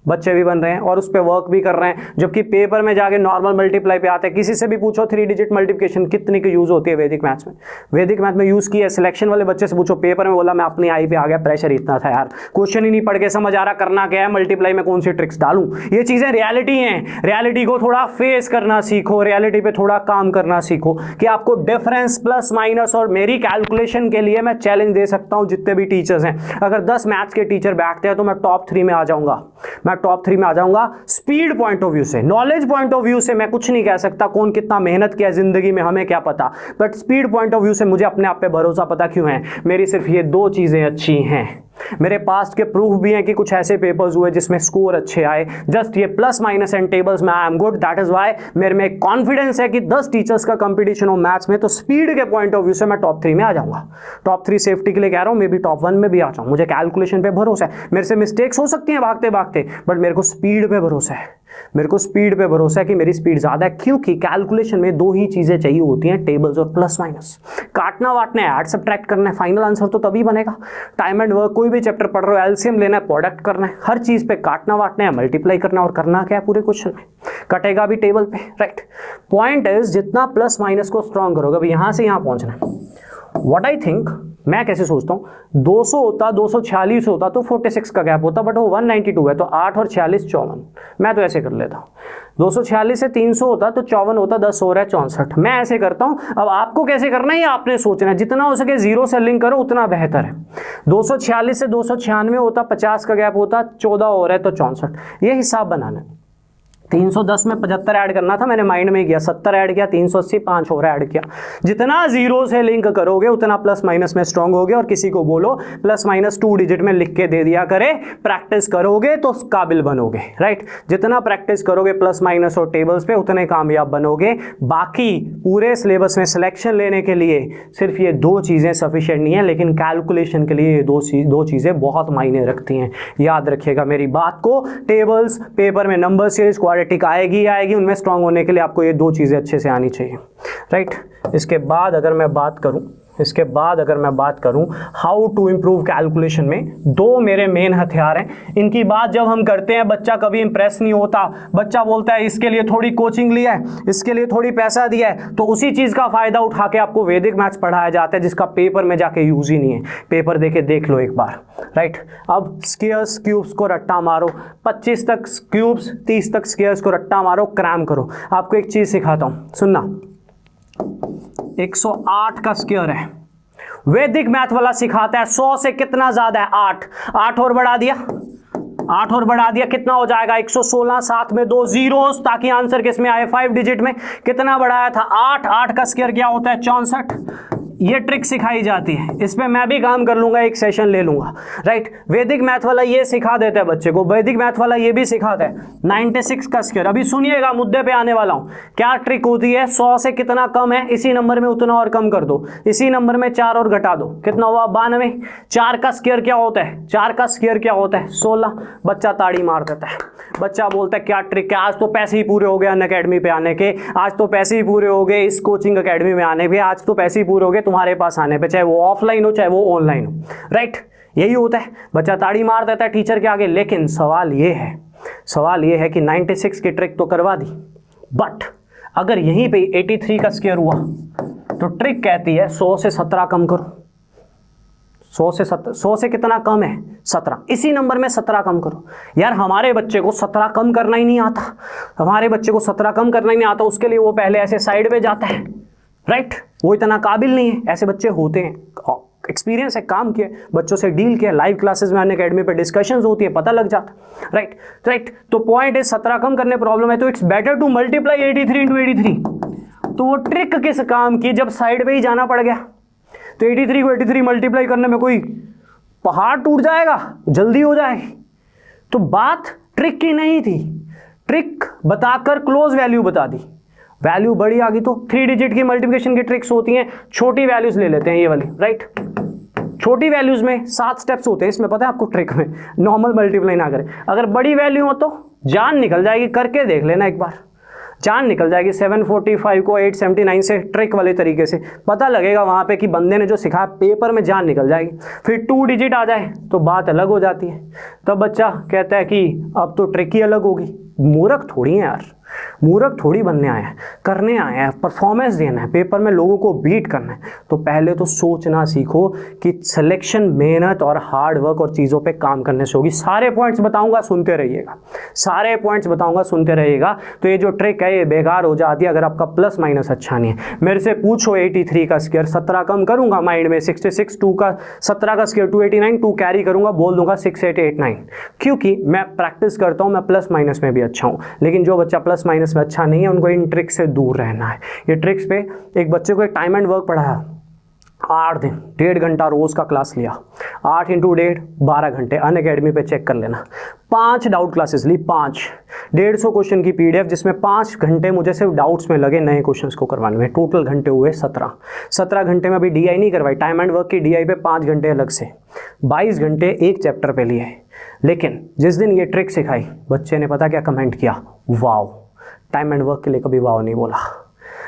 बच्चे भी बन रहे हैं और उस पर वर्क भी कर रहे हैं, जबकि पेपर में जाके नॉर्मल मल्टीप्लाई पे आते हैं। किसी से भी पूछो 3 डिजिट मल्टीप्लिकेशन कितनी की यूज होती है वैदिक मैथ्स में? वैदिक मैथ में यूज की है। सिलेक्शन वाले बच्चे से पूछो, पेपर में बोला मैं अपनी आई पे आ गया, प्रेशर इतना था यार, क्वेश्चन ही नहीं पढ़ के समझ आ रहा करना क्या है, मल्टीप्लाई में कौन सी ट्रिक्स डालूं। ये चीजें रियलिटी हैं, रियलिटी को थोड़ा फेस करना सीखो, रियलिटी पे थोड़ा काम करना सीखो कि आपको डिफरेंस प्लस माइनस। और मेरी कैलकुलेशन के लिए मैं चैलेंज दे सकता हूं जितने भी टीचर्स हैं, अगर 10 मैथ्स के टीचर बैठते हैं तो मैं टॉप 3 में आ जाऊंगा, मैं टॉप 3 में आ जाऊंगा। स्पीड पॉइंट ऑफ व्यू से, नॉलेज पॉइंट ऑफ व्यू से मैं कुछ नहीं कह सकता कौन कितना मेहनत किया जिंदगी में, हमें क्या पता, but speed point of view से मुझे अपने आप पे भरोसा पता क्यों है? मेरी सिर्फ ये 2 चीजें अच्छी हैं। मेरे पास्ट के प्रूफ भी हैं कि कुछ ऐसे पेपर्स हुए जिसमें स्कोर अच्छे आए, जस्ट ये प्लस माइनस एंड टेबल्स में I am good. That is why मेरे में कॉन्फिडेंस है कि 10 टीचर्स का कंपटीशन हो मैथ्स में तो स्पीड के पॉइंट ऑफ व्यू से मैं टॉप 3 में आ जाऊंगा। टॉप 3 सेफ्टी के लिए कह रहा हूं, मे बी टॉप 1 में भी आ जाऊं। मुझे कैलकुलेशन पे भरोसा है, मेरे से मिस्टेक्स हो सकती हैं भागते भागते, बट मेरे को स्पीड पे भरोसा है, मेरे को स्पीड पे भरोसा है कि मेरी स्पीड ज्यादा है, क्योंकि कैलकुलेशन में 2 ही चीजें चाहिए होती हैं, टेबल्स और प्लस माइनस। काटना वाटना है, ऐड सब्ट्रैक्ट करना है, फाइनल आंसर तो तभी बनेगा। टाइम एंड वर्क, कोई भी चैप्टर पढ़ रहे हो, एलसीएम लेना है, प्रोडक्ट करना है, हर चीज पे काटना वाटना है, मल्टीप्लाई करना, और करना क्या है पूरे क्वेश्चन में, कटेगा भी टेबल पे, राइट। पॉइंट इज जितना प्लस माइनस को स्ट्रॉन्ग करोगे, अब यहां से यहां पहुंचना है। व्हाट आई थिंक, मैं कैसे सोचता हूं, 200 होता, 246 होता तो 46 का गैप होता, बट वो 192 है तो 8 और 46 54। मैं तो ऐसे कर लेता हूं, 246 से 300 होता तो 54 होता, 10 हो रहा है 64। मैं ऐसे करता हूं। अब आपको कैसे करना है ये आपने सोचना है, जितना हो सके जीरो से लिंक करो उतना बेहतर है। 246 से 296 होता, 50 का गैप होता, 14 हो रहा है तो 64। ये हिसाब बनाना है। 310 में 75 ऐड करना था, मैंने माइंड में किया, 70 ऐड किया, 380 5 और ऐड किया। जितना जीरो से लिंक करोगे उतना प्लस माइनस में स्ट्रांग होगे। और किसी को बोलो प्लस माइनस 2 डिजिट में लिख के दे दिया करे, प्रैक्टिस करोगे तो काबिल बनोगे, राइट। जितना प्रैक्टिस करोगे प्लस माइनस और टेबल्स पे उतने कामयाब बनोगे। बाकी पूरे सिलेबस में सिलेक्शन लेने के लिए सिर्फ ये 2 चीज़ें सफिशिएंट नहीं है, लेकिन कैलकुलेशन के लिए ये दो चीज़ें बहुत मायने रखती हैं। याद रखिएगा मेरी बात को। टेबल्स पेपर में नंबर सीरीज क्वाड्रेटिक आएगी, उनमें स्ट्रांग होने के लिए आपको ये 2 चीज़ें अच्छे से आनी चाहिए, राइट। इसके बाद अगर मैं बात करूं हाउ टू इंप्रूव कैलकुलेशन में, 2 मेरे मेन हथियार हैं। इनकी बात जब हम करते हैं बच्चा कभी इंप्रेस नहीं होता। बच्चा बोलता है इसके लिए थोड़ी कोचिंग लिया है, इसके लिए थोड़ी पैसा दिया है, तो उसी चीज़ का फायदा उठा के आपको वैदिक मैथ्स पढ़ाया जाता है, जिसका पेपर में जाके यूज ही नहीं है। पेपर देके देख लो एक बार, राइट। अब स्क्वायर्स क्यूब्स को रट्टा मारो, 25 तक क्यूब्स, 30 तक स्क्वायर्स को रट्टा मारो, क्रैम करो। आपको एक चीज़ सिखाता हूँ, सुनना। 108 का स्क्वायर है, वैदिक मैथ वाला सिखाता है 100 से कितना ज्यादा है, 8 और बढ़ा दिया, 8 और बढ़ा दिया, कितना हो जाएगा 116, साथ में 2 जीरोस ताकि आंसर किस में आए 5 डिजिट में। कितना बढ़ाया था 8 का स्क्वायर क्या होता है 64। ये ट्रिक सिखाई जाती है, इस पे मैं भी काम कर लूंगा, एक सेशन ले लूंगा, राइट। वैदिक मैथ वाला ये सिखा देता है बच्चे को, वैदिक मैथ वाला ये भी सिखाता है 96 का स्क्वायर। अभी सुनिएगा, मुद्दे पे आने वाला हूं। क्या ट्रिक होती है, 100 से कितना कम है इसी नंबर में उतना और कम कर दो, इसी नंबर में 4 और घटा दो, कितना हुआ 92। 4 का स्क्वायर क्या होता है, 4 का स्क्वायर क्या होता है 16। बच्चा ताड़ी मार देता है, बच्चा बोलता है क्या ट्रिक है, आज तो पैसे ही पूरे हो गए अनअकैडमी पे आने के, आज तो पैसे ही पूरे हो गए इस कोचिंग अकेडमी में आने पे, आज तो पैसे ही पूरे हो गए तुम्हारे पास आने पे, चाहे वो ऑफलाइन हो चाहे वो ऑनलाइन हो, राइट। यही होता है, बच्चा ताड़ी मार देता है टीचर के आगे। लेकिन सवाल ये है कि 96 की ट्रिक तो करवा दी, बट अगर यहीं पे 83 का स्क्वायर हुआ तो ट्रिक कहती है 100 से 17 कम करो। 100 से कितना कम है 17, इसी नंबर में 17 कम करो। यार हमारे बच्चे को 17 कम करना ही नहीं आता, उसके लिए वो पहले ऐसे साइड पे जाता है, राइट। वो इतना काबिल नहीं है, ऐसे बच्चे होते हैं। एक्सपीरियंस है, काम किया, बच्चों से डील किया, लाइव क्लासेस में अनअकैडमी पे डिस्कशंस होती है, पता लग जाता, राइट। तो पॉइंट है 17 कम करने प्रॉब्लम है तो it's better to multiply 83 into 83। तो वो ट्रिक किस काम की जब साइड पे ही जाना पड़ गया। तो 83 को 83 मल्टीप्लाई करने में कोई पहाड़ टूट जाएगा, जल्दी हो जाएगी। तो बात ट्रिक की नहीं थी, ट्रिक बताकर क्लोज वैल्यू बता दी, वैल्यू बड़ी आ गई। तो 3 डिजिट की मल्टीप्लिकेशन की ट्रिक्स होती हैं, छोटी वैल्यूज ले लेते हैं ये वाली, राइट। छोटी वैल्यूज में 7 स्टेप्स होते हैं, इसमें पता है आपको ट्रिक में, नॉर्मल मल्टीप्लाई ना करें। अगर बड़ी वैल्यू हो तो जान निकल जाएगी, करके देख लेना एक बार, जान निकल जाएगी। 745 को 879 से ट्रिक वाले तरीके से पता लगेगा वहाँ पे कि बंदे ने जो सिखाया पेपर में जान निकल जाएगी। फिर 2 डिजिट आ जाए तो बात अलग हो जाती है, तब बच्चा कहता है कि अब तो ट्रिक ही अलग होगी। मूर्ख थोड़ी है यार, मूर्ख थोड़ी बनने आए हैं, करने आए हैं, परफॉर्मेंस देना है, पेपर में लोगों को बीट करना है। तो पहले तो सोचना सीखो कि सिलेक्शन मेहनत और हार्ड वर्क और चीज़ों पे काम करने से होगी। सारे पॉइंट्स बताऊंगा, सुनते रहिएगा, सारे पॉइंट्स बताऊंगा, सुनते रहिएगा। तो ये जो ट्रिक है ये बेकार हो जाती है अगर आपका प्लस माइनस अच्छा नहीं है। मेरे से पूछो 83 का स्क्वायर, 17 कम करूंगा माइंड में, 66 2 का 17 का स्क्वायर 289, 2 कैरी करूंगा, बोल दूंगा 6889, क्योंकि मैं प्रैक्टिस करता हूं, मैं प्लस माइनस में भी अच्छा हूं। लेकिन जो बच्चा प्लस माइनस में अच्छा नहीं है उनको इन ट्रिक्स से दूर रहना है। ये ट्रिक्स पे एक बच्चे को एक टाइम एंड वर्क पढ़ाया, 8 दिन 1.5 घंटा रोज का क्लास लिया, 8 × 1.5 12 घंटे, अनअकैडमी पे चेक कर लेना। 5 डाउट क्लासेस ली, 5 150 क्वेश्चन की पीडीएफ, जिसमें 5 घंटे मुझे सिर्फ डाउट्स में लगे, नए क्वेश्चंस को करवाने में। टोटल घंटे हुए 17 घंटे में अभी डीआई नहीं करवाई, टाइम एंड वर्क की डीआई पे 5 घंटे अलग से, 22 घंटे एक चैप्टर पे लिए। लेकिन जिस दिन ये ट्रिक सिखाई बच्चे ने पता क्या कमेंट किया, वाव। टाइम एंड वर्क के लिए कभी वाव नहीं बोला,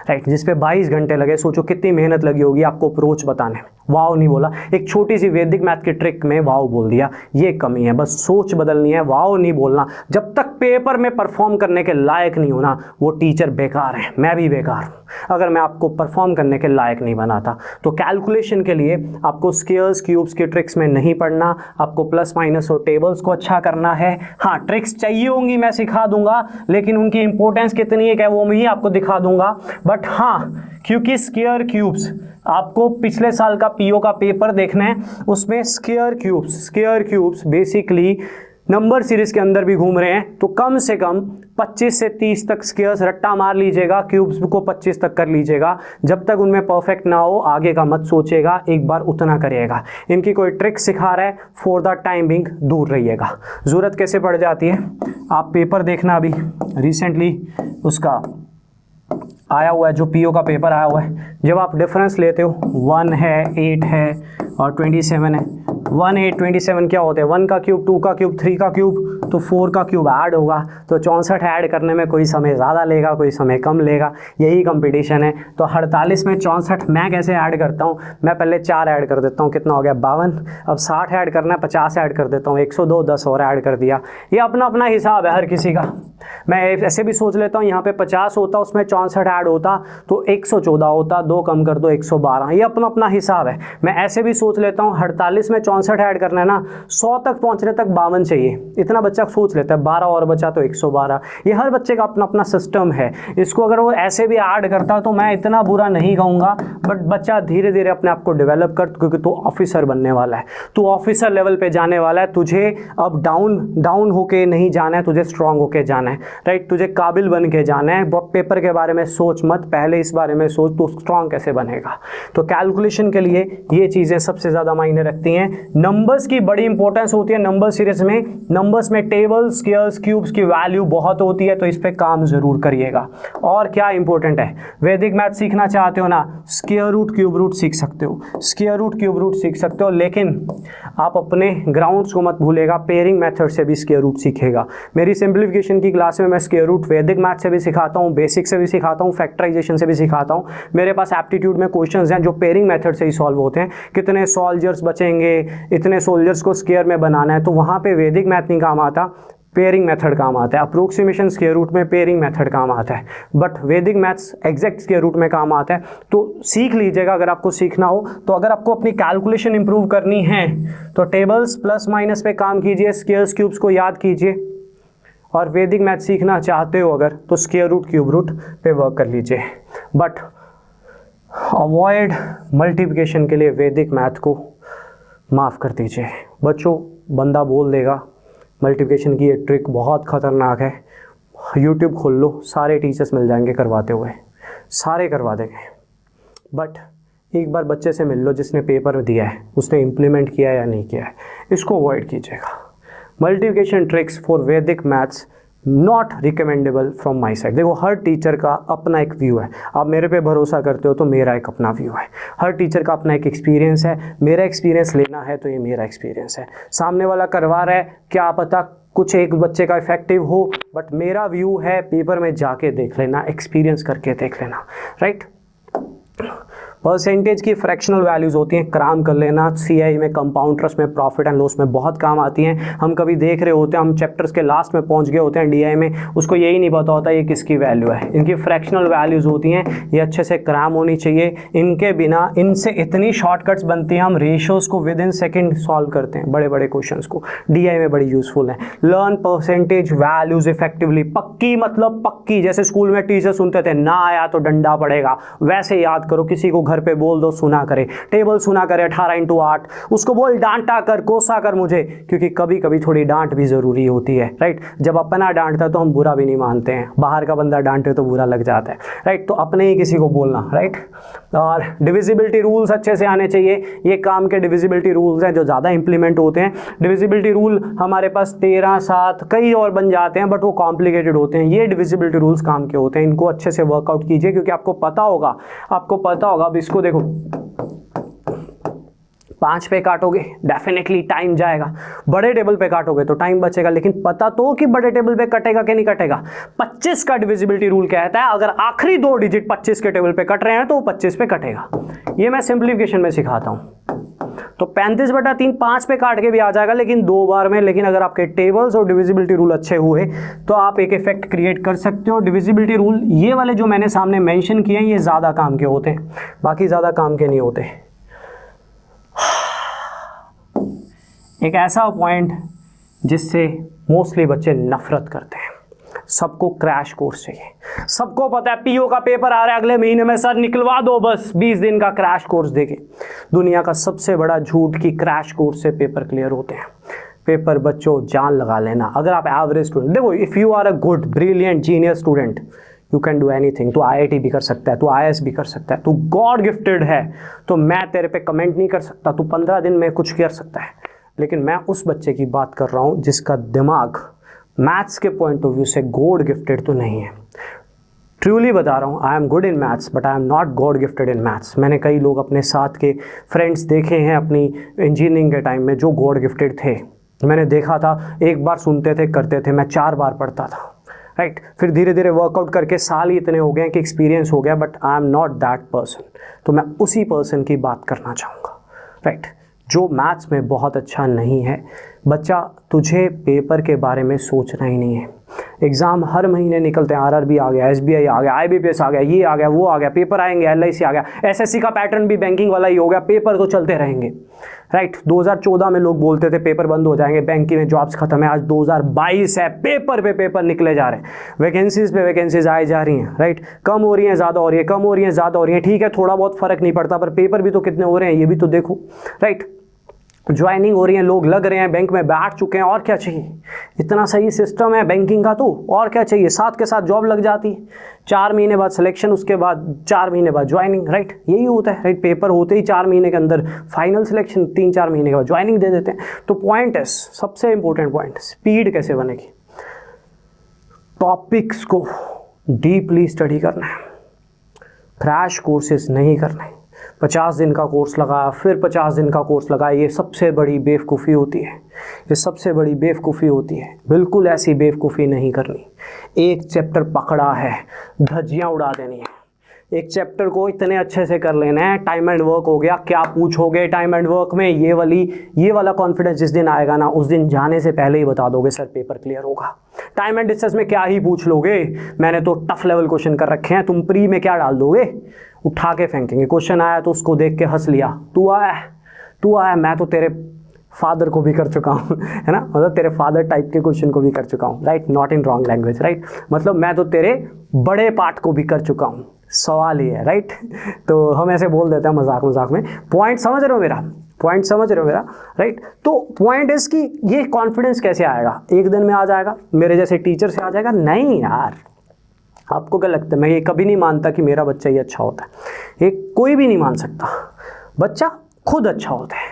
राइट। जिस पे 22 घंटे लगे, सोचो कितनी मेहनत लगी होगी आपको अप्रोच बताने में, वाव नहीं बोला। एक छोटी सी वैदिक मैथ की ट्रिक में वाव बोल दिया, ये कमी है, बस सोच बदलनी है, वाव नहीं बोलना। जब तक पेपर में परफॉर्म करने के लायक नहीं होना वो टीचर बेकार है, मैं भी बेकार हूँ अगर मैं आपको परफॉर्म करने के लायक नहीं बनाता। तो कैलकुलेशन के लिए आपको स्क्वायर्स क्यूब्स की ट्रिक्स में नहीं पढ़ना, आपको प्लस माइनस और टेबल्स को अच्छा करना है। हाँ, ट्रिक्स चाहिए होंगी, मैं सिखा दूंगा, लेकिन उनकी इंपॉर्टेंस कितनी है क्या वो भी आपको दिखा दूंगा। बट हाँ, क्योंकि स्क्वायर क्यूब्स आपको पिछले साल का पीओ का पेपर देखना है, उसमें square cubes basically number series के अंदर भी घूम रहे हैं। तो कम से कम 25 से 30 तक स्क्वायर्स रट्टा मार लीजिएगा, क्यूब्स को 25 तक कर लीजिएगा। जब तक उनमें परफेक्ट ना हो आगे का मत सोचिएगा, एक बार उतना करिएगा। इनकी कोई ट्रिक सिखा रहा है, फॉर द टाइम बिंग दूर रहिएगा। ज़रूरत कैसे पड़ जाती है, आप पेपर देखना, अभी रिसेंटली उसका आया हुआ है, जो पीओ का पेपर आया हुआ है, जब आप डिफरेंस लेते हो 1 है 8 है और 27 है, 1 8 27 क्या होते हैं, 1 का क्यूब 2 का क्यूब 3 का क्यूब, तो 4 का क्यूब ऐड होगा। तो 64 ऐड करने में कोई समय ज़्यादा लेगा, कोई समय कम लेगा, यही कंपटीशन है। तो 48 में 64 मैं कैसे ऐड करता हूँ, मैं पहले 4 ऐड कर देता हूँ, कितना हो गया 52। अब 60 ऐड करना है, 50 ऐड कर देता हूँ, 102, 10 और ऐड कर दिया। ये अपना अपना हिसाब है हर किसी का। मैं ऐसे भी सोच लेता हूँ यहाँ पे 50 होता, उसमें 64 ऐड होता तो 114 होता, 2 कम कर दो 112, ये अपना अपना हिसाब है। मैं ऐसे भी सोच लेता हूँ 48 में 64 ऐड करना है ना, 100 तक पहुँचने तक 52 चाहिए, इतना बच्चा सोच लेता है, 12 और बचा तो 112। ये हर बच्चे का अपना अपना सिस्टम है। इसको अगर वो ऐसे भी ऐड करता तो मैं इतना बुरा नहीं कहूँगा, बट बच्चा धीरे धीरे अपने आप को डेवलप कर, क्योंकि तू ऑफिसर बनने वाला है, तू ऑफिसर लेवल पे जाने वाला है। तुझे अब डाउन होके नहीं जाना है, तुझे स्ट्रांग होके जाना है, राइट। तुझे काबिल बन के जाना है। पेपर के बारे में सोच मत, पहले इस बारे में सोच तू स्ट्रांग कैसे बनेगा। तो कैलकुलेशन के लिए ये चीज़ें सबसे ज़्यादा मायने रखती हैं। नंबर्स की बड़ी इंपॉर्टेंस होती है नंबर सीरीज में। नंबर्स में टेबल, स्क्वायर्स, क्यूब्स की वैल्यू बहुत होती है, तो इस पे काम जरूर करिएगा। और क्या इंपॉर्टेंट है, वैदिक मैथ सीखना चाहते हो ना, स्क्वायर रूट क्यूब रूट सीख सकते हो, स्क्वायर रूट क्यूब रूट सीख सकते हो, लेकिन आप अपने ग्राउंड्स को मत भूलेगा, पेयरिंग मेथड से भी स्क्वायर रूट सीखेगा। मेरी सिंप्लीफिकेशन की क्लास में मैं स्क्वायर रूट वैदिक मैथ से भी सिखाता हूँ, बेसिक से भी सिखाता हूँ, फैक्टराइजेशन से भी सिखाता हूँ। मेरे पास एप्टीट्यूड में क्वेश्चंस हैं जो पेयरिंग मेथड से ही सॉल्व होते हैं। कितने सोल्जर्स बचेंगे, इतने सोल्जर्स को स्क्वायर में बनाना है, तो वहाँ पे वैदिक मैथ नहीं काम आता, पेयरिंग मेथड काम आता है। अप्रोक्सीमेशन स्क्वायर रूट में पेयरिंग मेथड काम आता है, बट वैदिक मैथ्स एग्जैक्ट स्क्वायर रूट में काम आता है। तो सीख लीजिएगा अगर आपको सीखना हो। तो अगर आपको अपनी कैलकुलेशन इंप्रूव करनी है तो टेबल्स प्लस माइनस पे काम कीजिए, स्क्वायर्स क्यूब्स को याद कीजिए, और वैदिक मैथ सीखना चाहते हो अगर तो स्क्वायर रूट क्यूब रूट पे वर्क कर लीजिए। बट अवॉइड मल्टीप्लिकेशन के लिए वैदिक मैथ को माफ़ कर दीजिए। बच्चों, बंदा बोल देगा मल्टीप्लिकेशन की ये ट्रिक बहुत ख़तरनाक है, यूट्यूब खोल लो, सारे टीचर्स मिल जाएंगे करवाते हुए, सारे करवा देंगे। बट एक बार बच्चे से मिल लो जिसने पेपर दिया है, उसने इम्प्लीमेंट किया है या नहीं किया है, इसको अवॉइड कीजिएगा। मल्टीप्लिकेशन ट्रिक्स फॉर वैदिक maths not recommendable from my side. देखो हर टीचर का अपना एक व्यू है, आप मेरे पे भरोसा करते हो तो मेरा एक अपना व्यू है, हर टीचर का अपना एक एक्सपीरियंस है, मेरा एक्सपीरियंस लेना है तो ये मेरा एक्सपीरियंस है, सामने वाला करवा रहा है क्या पता कुछ एक बच्चे का इफेक्टिव हो, बट मेरा व्यू है पेपर में जाके देख लेना, एक्सपीरियंस करके देख लेना, राइट। परसेंटेज की फ्रैक्शनल वैल्यूज़ होती हैं, क्राम कर लेना, सीआई में, कंपाउंड इंटरेस्ट में, प्रॉफिट एंड लॉस में बहुत काम आती हैं। हम कभी देख रहे होते हैं, हम चैप्टर्स के लास्ट में पहुंच गए होते हैं डीआई में, उसको यही नहीं पता होता ये किसकी वैल्यू है। इनकी फ्रैक्शनल वैल्यूज़ होती हैं, ये अच्छे से क्राम होनी चाहिए, इनके बिना इनसे इतनी शॉर्टकट्स बनती हैं, हम रेशियोज़ को विद इन सेकेंड सॉल्व करते हैं, बड़े बड़े क्वेश्चंस को, डीआई में बड़ी यूजफुल है। लर्न परसेंटेज वैल्यूज़ इफेक्टिवली, पक्की मतलब पक्की, जैसे स्कूल में टीचर सुनते थे ना आया तो डंडा पड़ेगा, वैसे याद करो, किसी को घर पे बोल दो सुना करे, टेबल सुना करे 18 × 8, उसको बोल डांटा कर, कोसा कर मुझे, क्योंकि कभी कभी थोड़ी डांट भी जरूरी होती है, राइट। जब अपना डांटता है तो हम बुरा भी नहीं मानते हैं, बाहर का बंदा डांटे तो बुरा लग जाता है, राइट। तो अपने ही किसी को बोलना, राइट। और डिविजिबिलिटी रूल्स अच्छे से आने चाहिए, ये काम के डिविजिबिलिटी रूल्स हैं जो ज़्यादा इंप्लीमेंट होते हैं। डिविजिबिलिटी रूल हमारे पास 13, 7 कई और बन जाते हैं, बट वो कॉम्प्लिकेटेड होते हैं, ये डिविजिबिलिटी रूल्स काम के होते हैं, इनको अच्छे से वर्कआउट कीजिए, क्योंकि आपको पता होगा अब इसको देखो 5 पे काटोगे डेफिनेटली टाइम जाएगा, बड़े टेबल पे काटोगे तो टाइम बचेगा, लेकिन पता तो कि बड़े टेबल पे कटेगा कि नहीं कटेगा। 25 का डिविजिबिलिटी रूल कहता है अगर आखिरी 2 डिजिट 25 के टेबल पे कट रहे हैं तो वो 25 पे कटेगा। ये मैं सिंप्लीफिकेशन में सिखाता हूं। तो 35/3 5 पे काट के भी आ जाएगा, लेकिन 2 बार में। लेकिन अगर आपके टेबल्स और डिविजिबिलिटी रूल अच्छे हुए तो आप एक इफेक्ट क्रिएट कर सकते हो। डिविजिबिलिटी रूल ये वाले जो मैंने सामने मेंशन किए हैं, ये ज़्यादा काम के होते हैं, बाकी ज़्यादा काम के नहीं होते। एक ऐसा पॉइंट जिससे मोस्टली बच्चे नफरत करते हैं, सबको क्रैश कोर्स चाहिए। सबको पता है पीओ का पेपर आ रहा है अगले महीने में, सर निकलवा दो बस 20 दिन का क्रैश कोर्स देके। दुनिया का सबसे बड़ा झूठ कि क्रैश कोर्स से पेपर क्लियर होते हैं। पेपर बच्चों जान लगा लेना। अगर आप एवरेज स्टूडेंट, देखो if you are a good brilliant genius student you can do anything. तू IIT भी कर सकता है, तू IAS भी कर सकता है, तू गॉड गिफ्टेड है, तो मैं तेरे पे कमेंट नहीं कर सकता, तू 15 दिन में कुछ कर सकता है। लेकिन मैं उस बच्चे की बात कर रहा हूँ जिसका दिमाग मैथ्स के पॉइंट ऑफ व्यू से गॉड गिफ्टेड तो नहीं है। ट्रूली बता रहा हूँ, I am good in maths but I am not God gifted in maths. मैंने कई लोग अपने साथ के फ्रेंड्स देखे हैं अपनी इंजीनियरिंग के टाइम में जो गॉड गिफ्टेड थे। मैंने देखा था, एक बार सुनते थे करते थे, मैं 4 बार पढ़ता था, राइट। फिर धीरे धीरे वर्कआउट करके साल ही इतने हो गए कि एक्सपीरियंस हो गया, but I am not that person. तो मैं उसी पर्सन की बात करना चाहूँगा, राइट, जो मैथ्स में बहुत अच्छा नहीं है। बच्चा तुझे पेपर के बारे में सोचना ही नहीं है। एग्ज़ाम हर महीने निकलते हैं, RRB आ गया, SBI आ गया, IBPS आ गया, ये आ गया, वो आ गया, पेपर आएंगे, LIC आ गया, SSC का पैटर्न भी बैंकिंग वाला ही हो गया, पेपर तो चलते रहेंगे, राइट। 2014 में लोग बोलते थे पेपर बंद हो जाएंगे, बैंकिंग में जॉब्स खत्म है, आज 2022 है, पेपर पे पेपर निकले जा रहे हैं, वैकेंसीज पे वैकेंसीज आई जा रही हैं, राइट। कम हो रही हैं, ज़्यादा हो रही है, कम हो रही हैं, ज़्यादा हो रही है, ठीक है थोड़ा बहुत फ़र्क नहीं पड़ता, पर पेपर भी तो कितने हो रहे हैं ये भी तो देखो, राइट। ज्वाइनिंग हो रही है, लोग लग रहे हैं, बैंक में बैठ चुके हैं, और क्या चाहिए। इतना सही सिस्टम है बैंकिंग का, तो और क्या चाहिए। साथ के साथ जॉब लग जाती है, 4 महीने बाद सिलेक्शन, उसके बाद 4 महीने बाद ज्वाइनिंग, राइट। यही होता है, राइट। पेपर होते ही 4 महीने के अंदर फाइनल सिलेक्शन, 3-4 महीने के बाद ज्वाइनिंग दे देते हैं। तो पॉइंट है, सबसे इंपॉर्टेंट पॉइंट, स्पीड कैसे बनेगी। टॉपिक्स को डीपली स्टडी करना है, क्रैश कोर्सेज नहीं करना है। 50 दिन का कोर्स लगाया, फिर 50 दिन का कोर्स लगाया, ये सबसे बड़ी बेवकूफ़ी होती है, ये सबसे बड़ी बेवकूफ़ी होती है। बिल्कुल ऐसी बेवकूफ़ी नहीं करनी। एक चैप्टर पकड़ा है, धज्जियाँ उड़ा देनी है। एक चैप्टर को इतने अच्छे से कर लेना है, टाइम एंड वर्क हो गया, क्या पूछोगे टाइम एंड वर्क में, ये वाला कॉन्फिडेंस जिस दिन आएगा ना, उस दिन जाने से पहले ही बता दोगे सर पेपर क्लियर होगा। टाइम एंड डिस्टेंस में क्या ही पूछ लोगे, मैंने तो टफ लेवल क्वेश्चन कर रखे हैं, तुम प्री में क्या डाल दोगे, उठा के फेंकेंगे। क्वेश्चन आया तो उसको देख के हंस लिया, तू आया, मैं तो तेरे फादर को भी कर चुका हूँ, है ना, मतलब तेरे फादर टाइप के क्वेश्चन को भी कर चुका हूँ, right, not in wrong language, right, मतलब मैं तो तेरे बड़े पार्ट को भी कर चुका हूँ। सवाल ये है, राइट। तो हम ऐसे बोल देते हैं मजाक मजाक में। पॉइंट समझ रहे हो मेरा, राइट। तो पॉइंट इज कि ये कॉन्फिडेंस कैसे आएगा, एक दिन में आ जाएगा, मेरे जैसे टीचर से आ जाएगा, नहीं यार। आपको क्या लगता है? मैं ये कभी नहीं मानता कि मेरा बच्चा ही अच्छा होता है, ये कोई भी नहीं मान सकता। बच्चा खुद अच्छा होता है,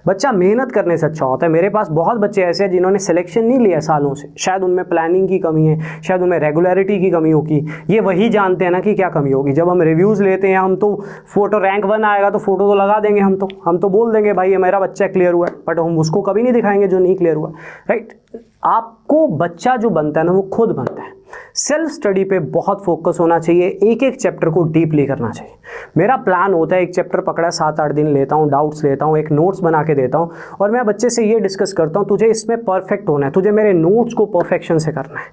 बच्चा मेहनत करने से अच्छा होता है। मेरे पास बहुत बच्चे ऐसे हैं जिन्होंने सिलेक्शन नहीं लिया सालों से, शायद उनमें प्लानिंग की कमी है, शायद उनमें रेगुलरिटी की कमी होगी, ये वही जानते हैं ना कि क्या कमी होगी। जब हम रिव्यूज़ लेते हैं, हम तो फोटो रैंक 1 आएगा तो फोटो तो लगा देंगे, हम तो बोल देंगे भाई ये मेरा बच्चा क्लियर हुआ है, बट हम उसको कभी नहीं दिखाएंगे जो नहीं क्लियर हुआ, राइट। आपको बच्चा जो बनता है ना वो खुद बनता है। सेल्फ स्टडी पे बहुत फोकस होना चाहिए, एक एक चैप्टर को डीपली करना चाहिए। मेरा प्लान होता है एक चैप्टर पकड़ा 7-8 दिन लेता हूँ, डाउट्स लेता हूँ, एक नोट्स बना के देता हूँ और मैं बच्चे से ये डिस्कस करता हूँ तुझे इसमें परफेक्ट होना है, तुझे मेरे नोट्स को परफेक्शन से करना है,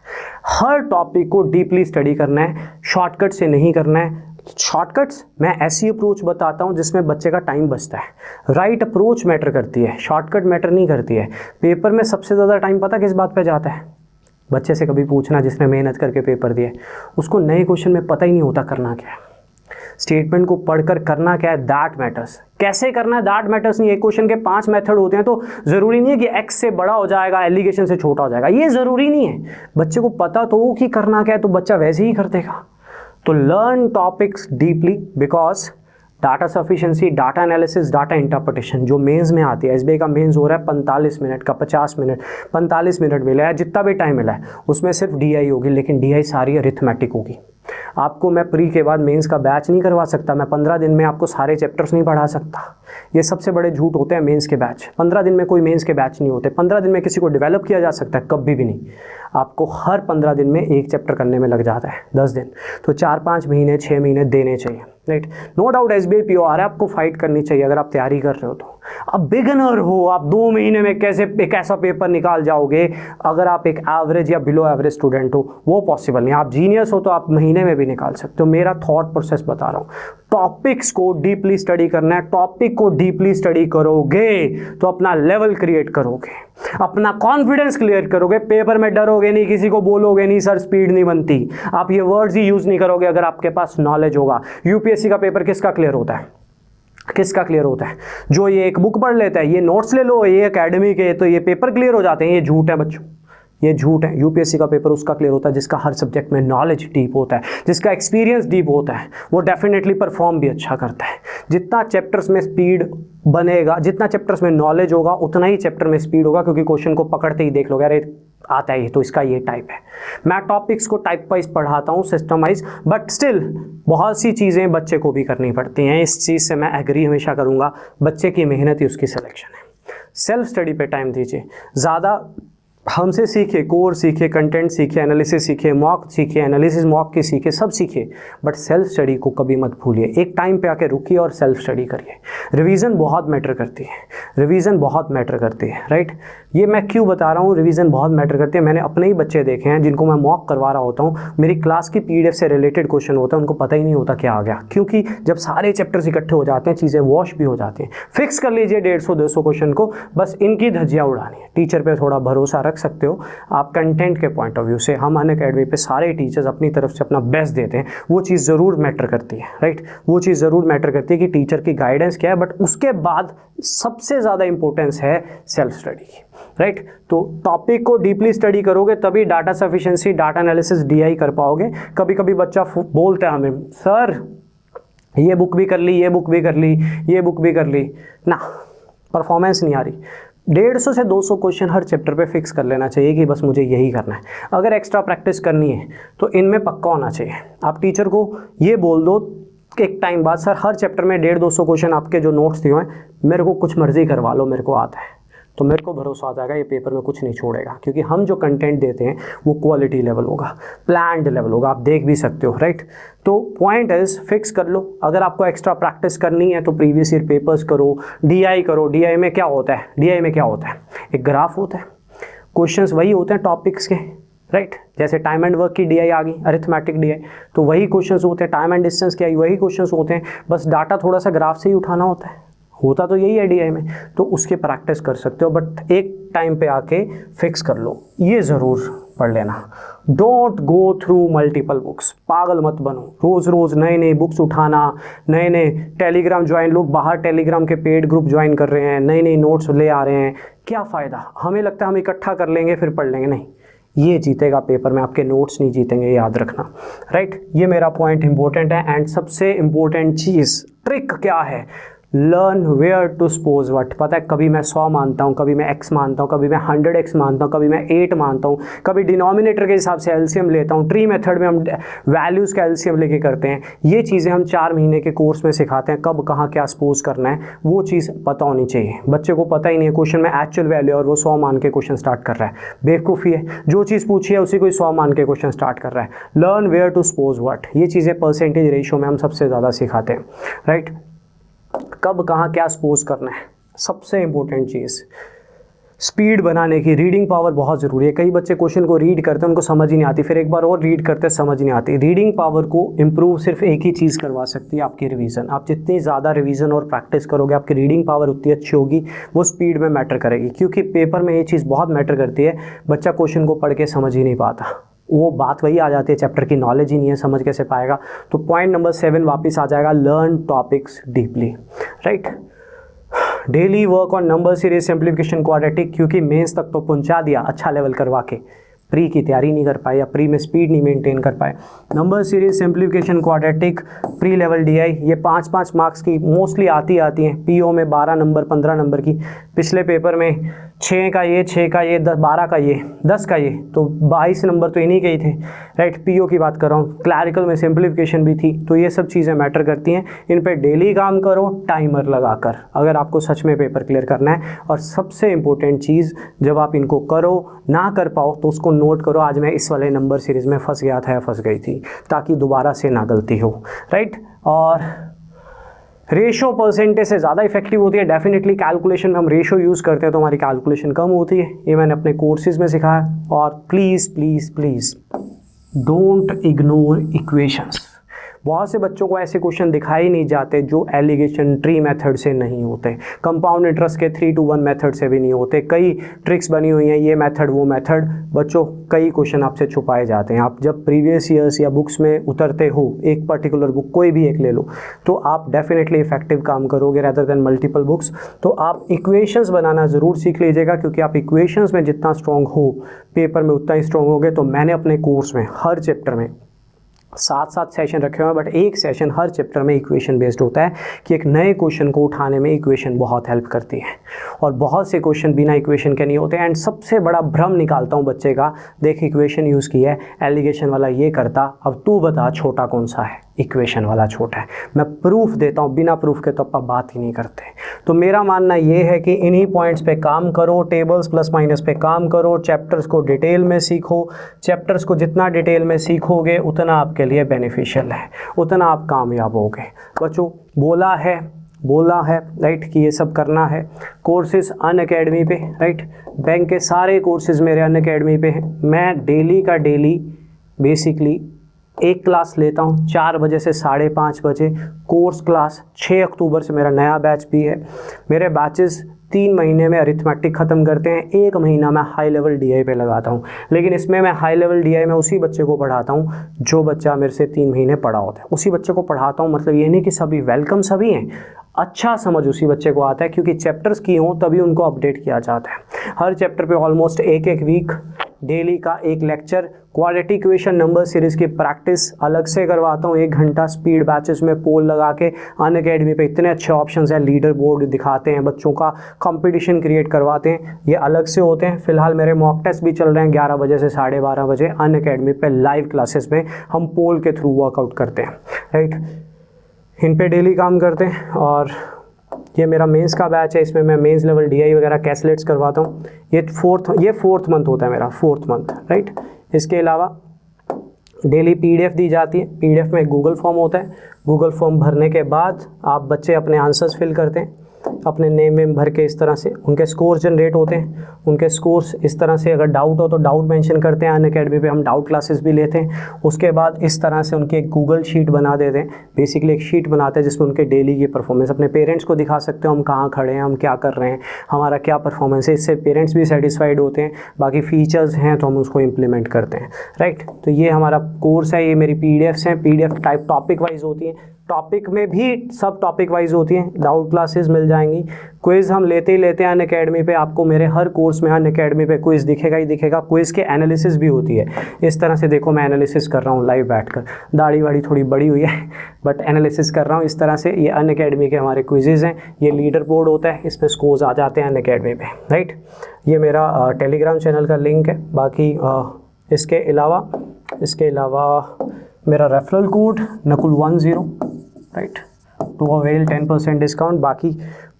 हर टॉपिक को डीपली स्टडी करना है, शॉर्टकट से नहीं करना है। शॉर्टकट्स मैं ऐसी अप्रोच बताता हूँ जिसमें बच्चे का टाइम बचता है। राइट अप्रोच मैटर करती है, शॉर्टकट मैटर नहीं करती है। पेपर में सबसे ज़्यादा टाइम पता किस बात पे जाता है? बच्चे से कभी पूछना जिसने मेहनत करके पेपर दिए, उसको नए क्वेश्चन में पता ही नहीं होता करना क्या है, स्टेटमेंट को पढ़कर करना क्या है, दैट मैटर्स। कैसे करना है दैट मैटर्स नहीं। एक क्वेश्चन के 5 मेथड होते हैं, तो ज़रूरी नहीं है कि एक्स से बड़ा हो जाएगा, एलिगेशन से छोटा हो जाएगा, ये ज़रूरी नहीं है। बच्चे को पता तो हो कि करना क्या है, तो बच्चा वैसे ही कर देगा। तो learn topics deeply, because data sufficiency, data analysis, data interpretation जो मेंस में आती है, एसबीआई का मेंस हो रहा है 45 मिनट का, 50 मिनट, 45 मिनट मिला है, जितना भी टाइम मिला है उसमें सिर्फ डीआई होगी, लेकिन डीआई सारी अरिथमेटिक होगी। आपको मैं प्री के बाद मेंस का बैच नहीं करवा सकता, मैं 15 दिन में आपको सारे चैप्टर्स नहीं पढ़ा सकता। ये सबसे बड़े झूठ होते हैं मेंस के बैच। 15 दिन में कोई मेंस के बैच नहीं होते। 15 दिन में किसी को डेवलप किया जा सकता है? कभी भी नहीं। आपको हर 15 दिन में एक चैप्टर करने में लग जाता है 10 दिन, तो 4-5 महीने 6 महीने देने चाहिए, राइट। नो डाउट एसबीआई पीओआर है, आपको फाइट करनी चाहिए अगर आप तैयारी कर रहे हो तो। अब बिगिनर हो, आप 2 महीने में कैसे एक ऐसा पेपर निकाल जाओगे? अगर आप एक एवरेज या बिलो एवरेज स्टूडेंट हो वो पॉसिबल नहीं। आप जीनियस हो तो आप महीने में भी निकाल सकते हो। मेरा थॉट प्रोसेस बता रहा हूँ। टॉपिक्स को डीपली स्टडी करना है। टॉपिक को डीपली स्टडी करोगे तो अपना लेवल क्रिएट करोगे, अपना कॉन्फिडेंस क्लियर करोगे, पेपर में डरोगे नहीं, किसी को बोलोगे नहीं सर स्पीड नहीं बनती, आप ये वर्ड्स ही यूज नहीं करोगे अगर आपके पास नॉलेज होगा। यूपीएससी का पेपर किसका क्लियर होता है? किसका क्लियर होता है? जो ये एक बुक पढ़ लेता है, ये नोट्स ले लो, ये एकेडमी के, तो ये पेपर क्लियर हो जाते हैं। ये झूठ है बच्चों, ये झूठ है। यूपीएससी का पेपर उसका क्लियर होता है जिसका हर सब्जेक्ट में नॉलेज डीप होता है, जिसका एक्सपीरियंस डीप होता है, वो डेफिनेटली परफॉर्म भी अच्छा करता है। जितना चैप्टर्स में स्पीड बनेगा, जितना चैप्टर्स में नॉलेज होगा उतना ही चैप्टर में स्पीड होगा, क्योंकि क्वेश्चन को पकड़ते ही देख लोगे अरे आता है तो इसका ये टाइप है। मैं टॉपिक्स को टाइप वाइज पढ़ाता हूँ, सिस्टमाइज, बट स्टिल बहुत सी चीज़ें बच्चे को भी करनी पड़ती हैं। इस चीज़ से मैं एग्री हमेशा करूँगा। बच्चे की मेहनत ही उसकी सिलेक्शन है। सेल्फ स्टडी पे टाइम दीजिए, ज़्यादा हमसे सीखे, कोर सीखे, कंटेंट सीखे, एनालिसिस सीखे, मॉक सीखे, एनालिसिस मॉक की सीखे, सब सीखे, बट सेल्फ स्टडी को कभी मत भूलिए। एक टाइम पे आके रुकिए और सेल्फ स्टडी करिए। रिवीजन बहुत मैटर करती है, रिवीजन बहुत मैटर करती है, राइट। ये मैं क्यों बता रहा हूँ रिवीजन बहुत मैटर करती है? मैंने अपने ही बच्चे देखे हैं जिनको मैं मॉक करवा रहा होता हूँ, मेरी क्लास की पीडीएफ से रिलेटेड क्वेश्चन होता है, उनको पता ही नहीं होता क्या आ गया, क्योंकि जब सारे चैप्टर्स इकट्ठे हो जाते हैं चीज़ें वॉश भी हो जाती हैं। फिक्स कर लीजिए 150-200 क्वेश्चन को, बस इनकी धज्जियाँ उड़ानी है। टीचर पे थोड़ा भरोसा रख सकते हो आप कंटेंट के पॉइंट ऑफ व्यू से। हम अनअकैडमी पे सारे टीचर्स अपनी तरफ से अपना बेस्ट देते हैं, वो चीज़ ज़रूर मैटर करती है, राइट। वो चीज़ ज़रूर मैटर करती है कि टीचर की गाइडेंस क्या है, बट उसके बाद सबसे ज़्यादा इंपॉर्टेंस है सेल्फ स्टडी की, राइट। तो टॉपिक को डीपली स्टडी करोगे तभी data sufficiency, data analysis, DI कर पाओगे। कभी कभी बच्चा बोलता है हमें सर ये बुक भी कर ली, ये बुक भी कर ली, ये बुक भी कर ली, ना परफॉर्मेंस नहीं आ रही। 150 से 200 क्वेश्चन हर चैप्टर पे फिक्स कर लेना चाहिए कि बस मुझे यही करना है। अगर एक्स्ट्रा प्रैक्टिस करनी है तो इनमें पक्का होना चाहिए। आप टीचर को ये बोल दो कि एक टाइम बाद सर हर चैप्टर में 150-200 क्वेश्चन आपके जो नोट्स दिए हैं मेरे को कुछ मर्जी करवा लो, मेरे को आता है, तो मेरे को भरोसा आ जाएगा ये पेपर में कुछ नहीं छोड़ेगा, क्योंकि हम जो कंटेंट देते हैं वो क्वालिटी लेवल होगा, प्लान्ड लेवल होगा, आप देख भी सकते हो, राइट। तो पॉइंट इज फिक्स कर लो। अगर आपको एक्स्ट्रा प्रैक्टिस करनी है तो प्रीवियस ईयर पेपर्स करो, डीआई करो। डीआई में क्या होता है? डीआई में क्या होता है? एक ग्राफ होता है, क्वेश्चंस वही होते हैं टॉपिक्स के, राइट। जैसे टाइम एंड वर्क की डीआई आ गई, अरिथमेटिक डीआई, तो वही क्वेश्चंस होते हैं। टाइम एंड डिस्टेंस की आई, वही क्वेश्चंस होते हैं, बस डाटा थोड़ा सा ग्राफ से ही उठाना होता तो यही है डीआई में, तो उसके प्रैक्टिस कर सकते हो, बट एक टाइम पे आके फिक्स कर लो। ये ज़रूर पढ़ लेना। Don't go through multiple books, पागल मत बनो। रोज़ रोज़ नए नए बुक्स उठाना, नए नए टेलीग्राम ज्वाइन, लोग बाहर टेलीग्राम के पेड ग्रुप ज्वाइन कर रहे हैं, नए नए नोट्स ले आ रहे हैं, क्या फ़ायदा? हमें लगता है हम इकट्ठा कर लेंगे फिर पढ़ लेंगे, नहीं, ये जीतेगा पेपर में, आपके नोट्स नहीं जीतेंगे, याद रखना। राइट, ये मेरा पॉइंट इंपॉर्टेंट है। एंड सबसे इंपॉर्टेंट चीज़, ट्रिक क्या है, learn where to suppose what. पता है, कभी मैं 100 मानता हूँ, कभी मैं x मानता हूँ, कभी मैं 100x मानता हूँ, कभी मैं 8 मानता हूँ, कभी डिनोमिनेटर के हिसाब से एलसीएम लेता हूँ। ट्री मेथड में हम वैल्यूज़ का एलसीएम लेके करते हैं। ये चीज़ें हम 4 महीने के कोर्स में सिखाते हैं, कब कहाँ क्या सपोज करना है, वो चीज़ पता होनी चाहिए। बच्चे को पता ही नहीं है, क्वेश्चन में एक्चुअल वैल्यू और वो 100 मान के क्वेश्चन स्टार्ट कर रहा है, बेवकूफ़ी है। जो चीज़ पूछी है उसी को 100 मान के क्वेश्चन स्टार्ट कर रहा है। Learn where to suppose what, ये चीज़ें परसेंटेज रेशियो में हम सबसे ज़्यादा सिखाते हैं। राइट, कब कहाँ क्या सपोज करना है, सबसे इंपॉर्टेंट चीज़। स्पीड बनाने की, रीडिंग पावर बहुत ज़रूरी है। कई बच्चे क्वेश्चन को रीड करते हैं, उनको समझ ही नहीं आती, फिर एक बार और रीड करते हैं, समझ नहीं आती। रीडिंग पावर को इम्प्रूव सिर्फ एक ही चीज़ करवा सकती है, आपकी रिवीजन। आप जितनी ज़्यादा रिवीजन और प्रैक्टिस करोगे, आपकी रीडिंग पावर उतनी अच्छी होगी, वो स्पीड में मैटर करेगी। क्योंकि पेपर में ये चीज़ बहुत मैटर करती है, बच्चा क्वेश्चन को पढ़ के समझ ही नहीं पाता, वो बात वही आ जाती है, चैप्टर की नॉलेज ही नहीं है, समझ कैसे पाएगा। तो पॉइंट नंबर 7 वापस आ जाएगा, learn topics deeply. Right, daily work on number series, simplification, quadratic, क्योंकि मेंस तक तो पहुंचा दिया अच्छा लेवल करवा के, प्री की तैयारी नहीं कर पाए या प्री में स्पीड नहीं मेंटेन कर पाए। Number series, simplification, quadratic, pre level DI, ये 5-5 मार्क्स की मोस्टली आती हैं। पीओ में 12 नंबर 15 नंबर की, पिछले पेपर में 6 का ये 10 12 का ये 10 का ये, तो 22 नंबर तो इन्हीं के ही थे। राइट, पीओ की बात कर रहा हूँ। क्लैरिकल में सिंप्लीफिकेशन भी थी। तो ये सब चीज़ें मैटर करती हैं, इन पे डेली काम करो टाइमर लगाकर, अगर आपको सच में पेपर क्लियर करना है। और सबसे इंपॉर्टेंट चीज़, जब आप इनको करो ना कर पाओ तो उसको नोट करो, आज मैं इस वाले नंबर सीरीज़ में फंस गया था या फंस गई थी, ताकि दोबारा से ना गलती हो। राइट, और रेशो परसेंटेज से ज़्यादा इफेक्टिव होती है। डेफिनेटली कैलकुलेशन में हम रेशो यूज़ करते हैं तो हमारी कैलकुलेशन कम होती है, ये मैंने अपने कोर्सेज में सिखाया। और please please please don't ignore equations. बहुत से बच्चों को ऐसे क्वेश्चन दिखाई नहीं जाते जो एलिगेशन ट्री मेथड से नहीं होते, कंपाउंड इंटरेस्ट के 3 to 1 मेथड से भी नहीं होते। कई ट्रिक्स बनी हुई हैं, ये मेथड वो मेथड, बच्चों कई क्वेश्चन आपसे छुपाए जाते हैं। आप जब प्रीवियस ईयर्स या बुक्स में उतरते हो, एक पर्टिकुलर बुक कोई भी एक ले लो, तो आप डेफिनेटली इफेक्टिव काम करोगे रेदर देन मल्टीपल बुक्स। तो आप इक्वेशंस बनाना ज़रूर सीख लीजिएगा, क्योंकि आप इक्वेशंस में जितना स्ट्रॉन्ग हो, पेपर में उतना ही स्ट्रॉन्ग होगे। तो मैंने अपने कोर्स में हर चैप्टर में 7 सेशन रखे हुए हैं, बट एक सेशन हर चैप्टर में इक्वेशन बेस्ड होता है, कि एक नए क्वेश्चन को उठाने में इक्वेशन बहुत हेल्प करती है। और बहुत से क्वेश्चन बिना इक्वेशन के नहीं होते। एंड सबसे बड़ा भ्रम निकालता हूँ बच्चे का, देख इक्वेशन यूज़ की है, एलिगेशन वाला ये करता, अब तू बता छोटा कौन सा है, इक्वेशन वाला छोटा है। मैं प्रूफ देता हूँ, बिना प्रूफ के तो आप बात ही नहीं करते। तो मेरा मानना ये है कि इन्हीं पॉइंट्स पे काम करो, टेबल्स प्लस माइनस पे काम करो, चैप्टर्स को डिटेल में सीखो। चैप्टर्स को जितना डिटेल में सीखोगे उतना आपके लिए बेनिफिशियल है, उतना आप कामयाब होगे। बच्चों बोला है राइट कि ये सब करना है। कोर्सेज अनअकैडमी पे, राइट, बैंक के सारे कोर्सेज मेरे अनअकैडमी पे हैं। मैं डेली का डेली बेसिकली एक क्लास लेता हूँ 4 बजे से 5:30 बजे, कोर्स क्लास। 6 अक्टूबर से मेरा नया बैच भी है। मेरे बैचेस 3 महीने में अरिथमेटिक ख़त्म करते हैं, 1 महीना मैं हाई लेवल डीआई पे लगाता हूँ। लेकिन इसमें मैं हाई लेवल डीआई में उसी बच्चे को पढ़ाता हूँ जो बच्चा मेरे से 3 महीने पढ़ा होता है, उसी बच्चे को पढ़ाता हूँ। मतलब ये नहीं कि सभी वेलकम सभी हैं, अच्छा समझ उसी बच्चे को आता है, क्योंकि चैप्टर्स की हों तभी उनको अपडेट किया जाता है। हर चैप्टर पे ऑलमोस्ट एक वीक डेली का एक lecture, quadratic equation number series की प्रैक्टिस अलग से करवाता हूँ 1 घंटा स्पीड बैचेस में पोल लगा के। अनअकैडमी पे इतने अच्छे ऑप्शंस हैं, लीडर बोर्ड दिखाते हैं, बच्चों का कंपटीशन क्रिएट करवाते हैं, ये अलग से होते हैं। फिलहाल मेरे मॉक टेस्ट भी चल रहे हैं 11 बजे से 12:30 बजे अनअकैडमी पे लाइव क्लासेस में, हम पोल के थ्रू वर्कआउट करते हैं। राइट, इन पे डेली काम करते हैं। और ये मेरा मेंस का बैच है, इसमें मैं मेंस लेवल डीआई वगैरह कैसलेट्स करवाता हूँ। ये फोर्थ मंथ होता है मेरा, 4th मंथ। राइट, इसके अलावा डेली पीडीएफ दी जाती है। पीडीएफ में एक गूगल फॉर्म होता है, गूगल फॉर्म भरने के बाद आप बच्चे अपने आंसर्स फिल करते हैं, अपने नेम वेम भर के। इस तरह से उनके स्कोर्स जनरेट होते हैं। उनके स्कोर्स इस तरह से, अगर डाउट हो तो डाउट मेंशन करते हैं। अनअकैडमी पे हम डाउट क्लासेस भी लेते हैं। उसके बाद इस तरह से उनकी एक गूगल शीट बना देते हैं। बेसिकली एक शीट बनाते हैं जिसमें उनके डेली की परफॉर्मेंस, अपने पेरेंट्स को दिखा सकते हो हम कहाँ खड़े हैं, हम क्या कर रहे हैं, हमारा क्या परफॉर्मेंस है। इससे पेरेंट्स भी सेटिस्फाइड होते हैं। बाकी फीचर्स हैं तो हम उसको इम्प्लीमेंट करते हैं। राइट, तो ये हमारा कोर्स है, ये मेरी पीडीएफ्स हैं। पीडीएफ टाइप टॉपिक वाइज होती हैं। टॉपिक में भी सब टॉपिक वाइज होती हैं, डाउट क्लासेस मिल जाएंगी, क्विज़ हम लेते ही लेते हैं अनअकैडमी पे। आपको मेरे हर कोर्स में अनअकैडमी पे क्विज़ दिखेगा ही दिखेगा, क्विज़ के एनालिसिस भी होती है। इस तरह से देखो मैं एनालिसिस कर रहा हूँ लाइव बैठकर, दाढ़ी वाड़ी थोड़ी बड़ी हुई है बट एनालिसिस कर रहा हूँ इस तरह से। ये अनअकैडमी के हमारे क्विज़ेज़ हैं, ये लीडर बोर्ड होता है, इसमें स्कोर्स आ जाते हैं अनअकैडमी पे, राइट। ये मेरा टेलीग्राम चैनल का लिंक है। बाकी इसके अलावा मेरा रेफरल कोड नकुल10, राइट, टू अवेल 10% डिस्काउंट। बाकी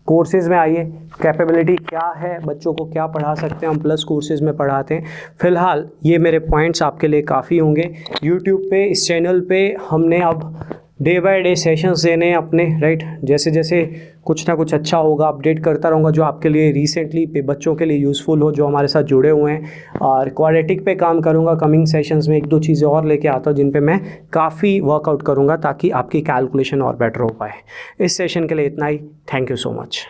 कोर्सेज़ में आइए, कैपेबिलिटी क्या है, बच्चों को क्या पढ़ा सकते हैं हम, प्लस कोर्सेज़ में पढ़ाते हैं। फ़िलहाल ये मेरे पॉइंट्स आपके लिए काफ़ी होंगे। यूट्यूब पे इस चैनल पे हमने अब डे बाय डे सेशंस देने हैं अपने, राइट। जैसे जैसे कुछ ना कुछ अच्छा होगा अपडेट करता रहूँगा जो आपके लिए रिसेंटली पे बच्चों के लिए यूज़फुल हो, जो हमारे साथ जुड़े हुए हैं। और क्वाड्रेटिक पे काम करूँगा कमिंग सेशंस में, 1-2 चीज़ें और लेके आता हूँ जिन पे मैं काफ़ी वर्कआउट करूँगा ताकि आपकी कैलकुलेशन और बेटर हो पाए। इस सेशन के लिए इतना ही। Thank you so much.